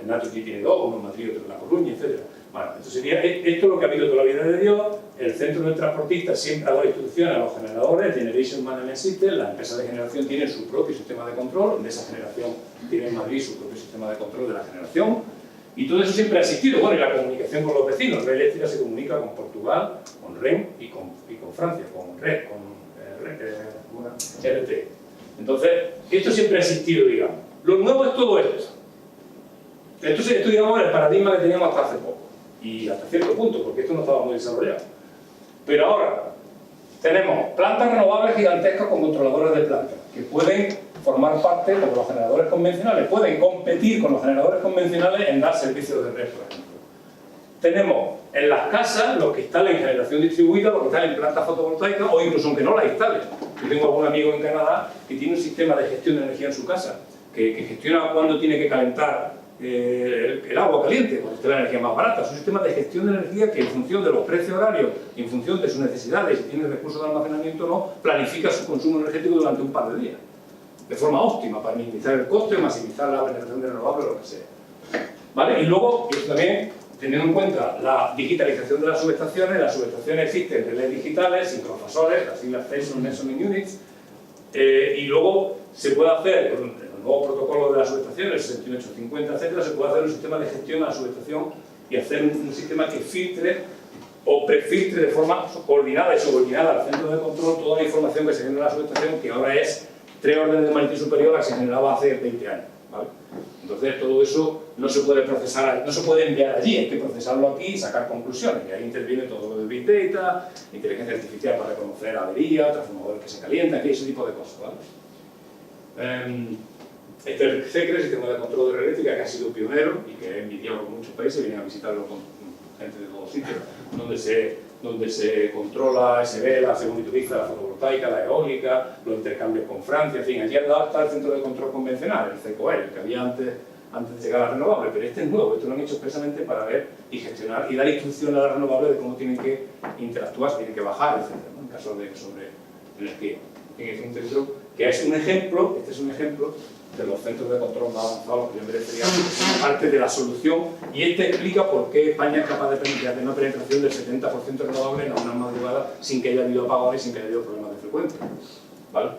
Naturgy tiene dos, uno en Madrid y otro en La Coruña, etc. Bueno, esto sería lo que ha habido toda la vida de Dios. El centro del transportista siempre ha dado instrucciones a los generadores, Generation Management System, las empresas de generación tienen su propio sistema de control, de esa generación tiene en Madrid su propio sistema de control de la generación, y todo eso siempre ha existido. Bueno, y la comunicación con los vecinos, Red Eléctrica se comunica con Portugal, con REN y con Francia, con RT. Entonces, esto siempre ha existido, digamos. Lo nuevo es todo esto. Esto digamos, es el paradigma que teníamos hasta hace poco, y hasta cierto punto, porque esto no estaba muy desarrollado. Pero ahora tenemos plantas renovables gigantescas con controladores de plantas, que pueden formar parte, como los generadores convencionales, pueden competir con los generadores convencionales en dar servicios de red, por ejemplo. Tenemos en las casas los que instalen generación distribuida, los que instalen plantas fotovoltaicas o incluso aunque no la instalen. Yo tengo algún amigo en Canadá que tiene un sistema de gestión de energía en su casa, que gestiona cuándo tiene que calentar el agua caliente, cuando esté la energía más barata. Es un sistema de gestión de energía que en función de los precios horarios, en función de sus necesidades, si tiene recursos de almacenamiento o no, planifica su consumo energético durante un par de días. De forma óptima, para minimizar el coste, maximizar la penetración de renovables, lo que sea. ¿Vale? Y luego, también, teniendo en cuenta la digitalización de las subestaciones existen relés digitales, sincrofasores, las siglas CESON, Measurement Units, y luego se puede hacer, con el nuevo protocolo de las subestaciones, el 6850, etc., se puede hacer un sistema de gestión a la subestación y hacer un sistema que filtre o prefiltre de forma coordinada y subordinada al centro de control toda la información que se genera en la subestación, que ahora es 3 órdenes de magnitud superior a la que se generaba hace 20 años. ¿Vale? Entonces todo eso no se puede procesar, no se puede enviar allí, hay que procesarlo aquí y sacar conclusiones. Y ahí interviene todo lo de Big Data, inteligencia artificial para reconocer averías, transformadores que se calientan, ese tipo de cosas. ¿Vale? Este es el CECRE, el Sistema de Control de Red Eléctrica, que ha sido pionero y que es envidiado por muchos países, vienen a visitarlo con gente de todos sitios, donde se controla, se ve, se monitoriza la fotovoltaica, la eólica, los intercambios con Francia, en fin, allí está el centro de control convencional, el CECOEL, que había antes de llegar a la renovable, pero este es nuevo, esto lo han hecho expresamente para ver y gestionar y dar instrucciones a la renovable de cómo tienen que interactuar, tienen que bajar, etc., ¿no? En caso de sobre energía. Es un centro que es un ejemplo, este es un ejemplo de los centros de control más avanzados que yo me refería, que son parte de la solución, y este explica por qué España es capaz de tener una penetración del 70% renovable en una madrugada sin que haya habido apagones y sin que haya habido problemas de frecuencia. ¿Vale?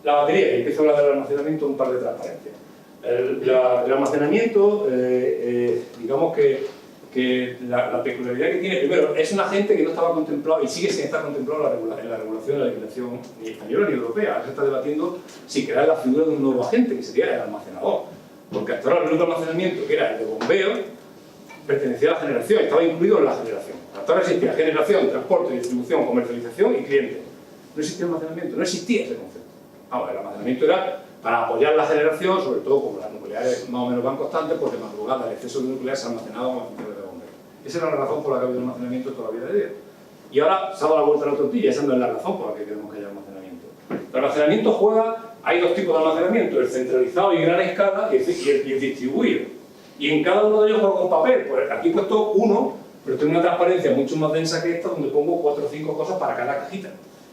La batería, y empiezo a hablar del almacenamiento, un par de transparencias. El almacenamiento, digamos que la peculiaridad que tiene, primero, es un agente que no estaba contemplado y sigue sin estar contemplado en la regulación de la legislación ni española ni europea. Ahora se está debatiendo si crear la figura de un nuevo agente, que sería el almacenador. Porque hasta ahora el único almacenamiento, que era el de bombeo, pertenecía a la generación, estaba incluido en la generación. Hasta ahora existía generación, transporte, distribución, comercialización y cliente. No existía almacenamiento, no existía ese concepto. Vamos, el almacenamiento era para apoyar la generación, sobre todo como las nucleares más o menos van constantes, porque de madrugada el exceso de nucleares se ha almacenado en los centros de bombeo. Esa era la razón por la que ha habido almacenamiento toda la vida de Dios. Y ahora se ha dado la vuelta a la tortilla, esa no es la razón por la que queremos que haya almacenamiento. El almacenamiento hay dos tipos de almacenamiento, el centralizado y gran escala y el distribuido. Y en cada uno de ellos juega un papel. Pues aquí he puesto uno, pero tengo una transparencia mucho más densa que esta, donde pongo 4 o 5 cosas para cada cajita.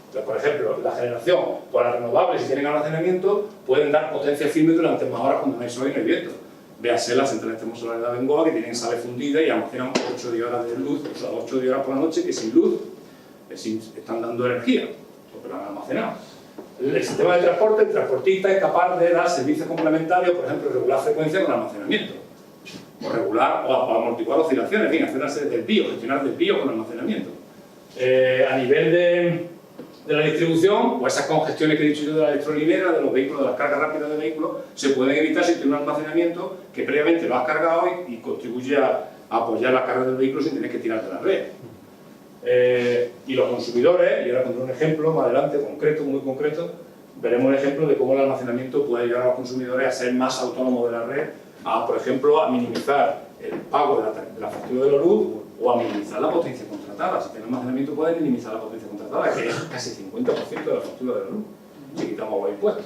Entonces, por ejemplo, la generación por las renovables, si tienen almacenamiento, pueden dar potencia firme durante más horas cuando no hay sol y no hay viento. Véase las centrales termosolares de Abengoa, que tienen sales fundidas y almacenan 8 de horas de luz, o sea, 8 de horas por la noche, que sin luz están dando energía, porque lo han almacenado. El sistema de transporte, el transportista es capaz de dar servicios complementarios, por ejemplo, regular frecuencia con almacenamiento, o regular o amortiguar oscilaciones, en fin, hacer una serie de desvíos, gestionar desvíos con almacenamiento. A nivel de la distribución, pues esas congestiones que he dicho yo de la electrolinera, de los vehículos, de las cargas rápidas de vehículos, se pueden evitar si tiene un almacenamiento que previamente lo has cargado y contribuye a apoyar las cargas del vehículo sin tener que tirar de la red. Y los consumidores, y ahora pondré un ejemplo más adelante, concreto, muy concreto, veremos el ejemplo de cómo el almacenamiento puede ayudar a los consumidores a ser más autónomos de la red, por ejemplo, a minimizar el pago de la factura de la luz o a minimizar la potencia contratada. Si tiene almacenamiento puede minimizar la potencia contratada, que es casi 50% de la factura de la luz, si quitamos los impuestos.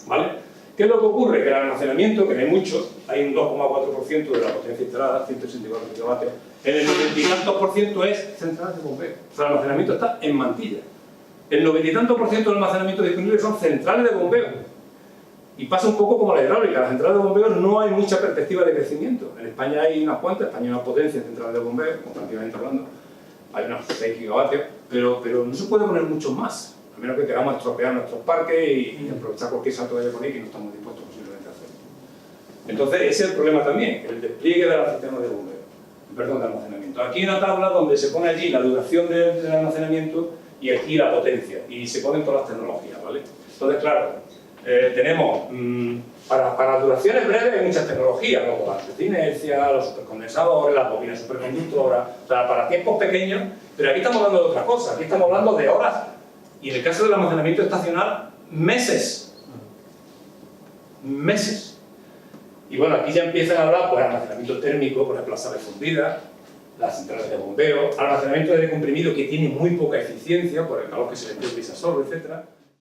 ¿Vale? ¿Qué es lo que ocurre? Que el almacenamiento, que no hay mucho, hay un 2,4% de la potencia instalada, 164 megavatios, en el 90 y tantos por ciento es centrales de bombeo. O sea, el almacenamiento está en mantilla. El 90 y tantos por ciento del almacenamiento disponible son centrales de bombeo. Y pasa un poco como la hidráulica, las centrales de bombeo no hay mucha perspectiva de crecimiento. En España hay unas cuantas, España hay una potencia en centrales de bombeo, comparativamente hablando, hay unos 6 gigavatios, pero no se puede poner mucho más, a menos que queramos estropear nuestros parques y aprovechar cualquier salto que haya por ahí que no estamos dispuestos posiblemente a hacer. Entonces ese es el problema también, el despliegue de los sistemas de bombeo, perdón, de almacenamiento. Aquí hay una tabla donde se pone allí la duración del almacenamiento y aquí la potencia, y se ponen todas las tecnologías, ¿vale? Entonces, claro, tenemos, para duraciones breves hay muchas tecnologías, como las de inercia, los supercondensadores, las bobinas superconductoras, o sea, para tiempos pequeños, pero aquí estamos hablando de otra cosa, aquí estamos hablando de horas Y en el caso del almacenamiento estacional, meses. Meses. Y bueno, aquí ya empiezan a hablar pues almacenamiento térmico, por ejemplo, las sales fundidas, las centrales de bombeo, almacenamiento de aire comprimido que tiene muy poca eficiencia por el calor que se le emplea y se absorbe, etc.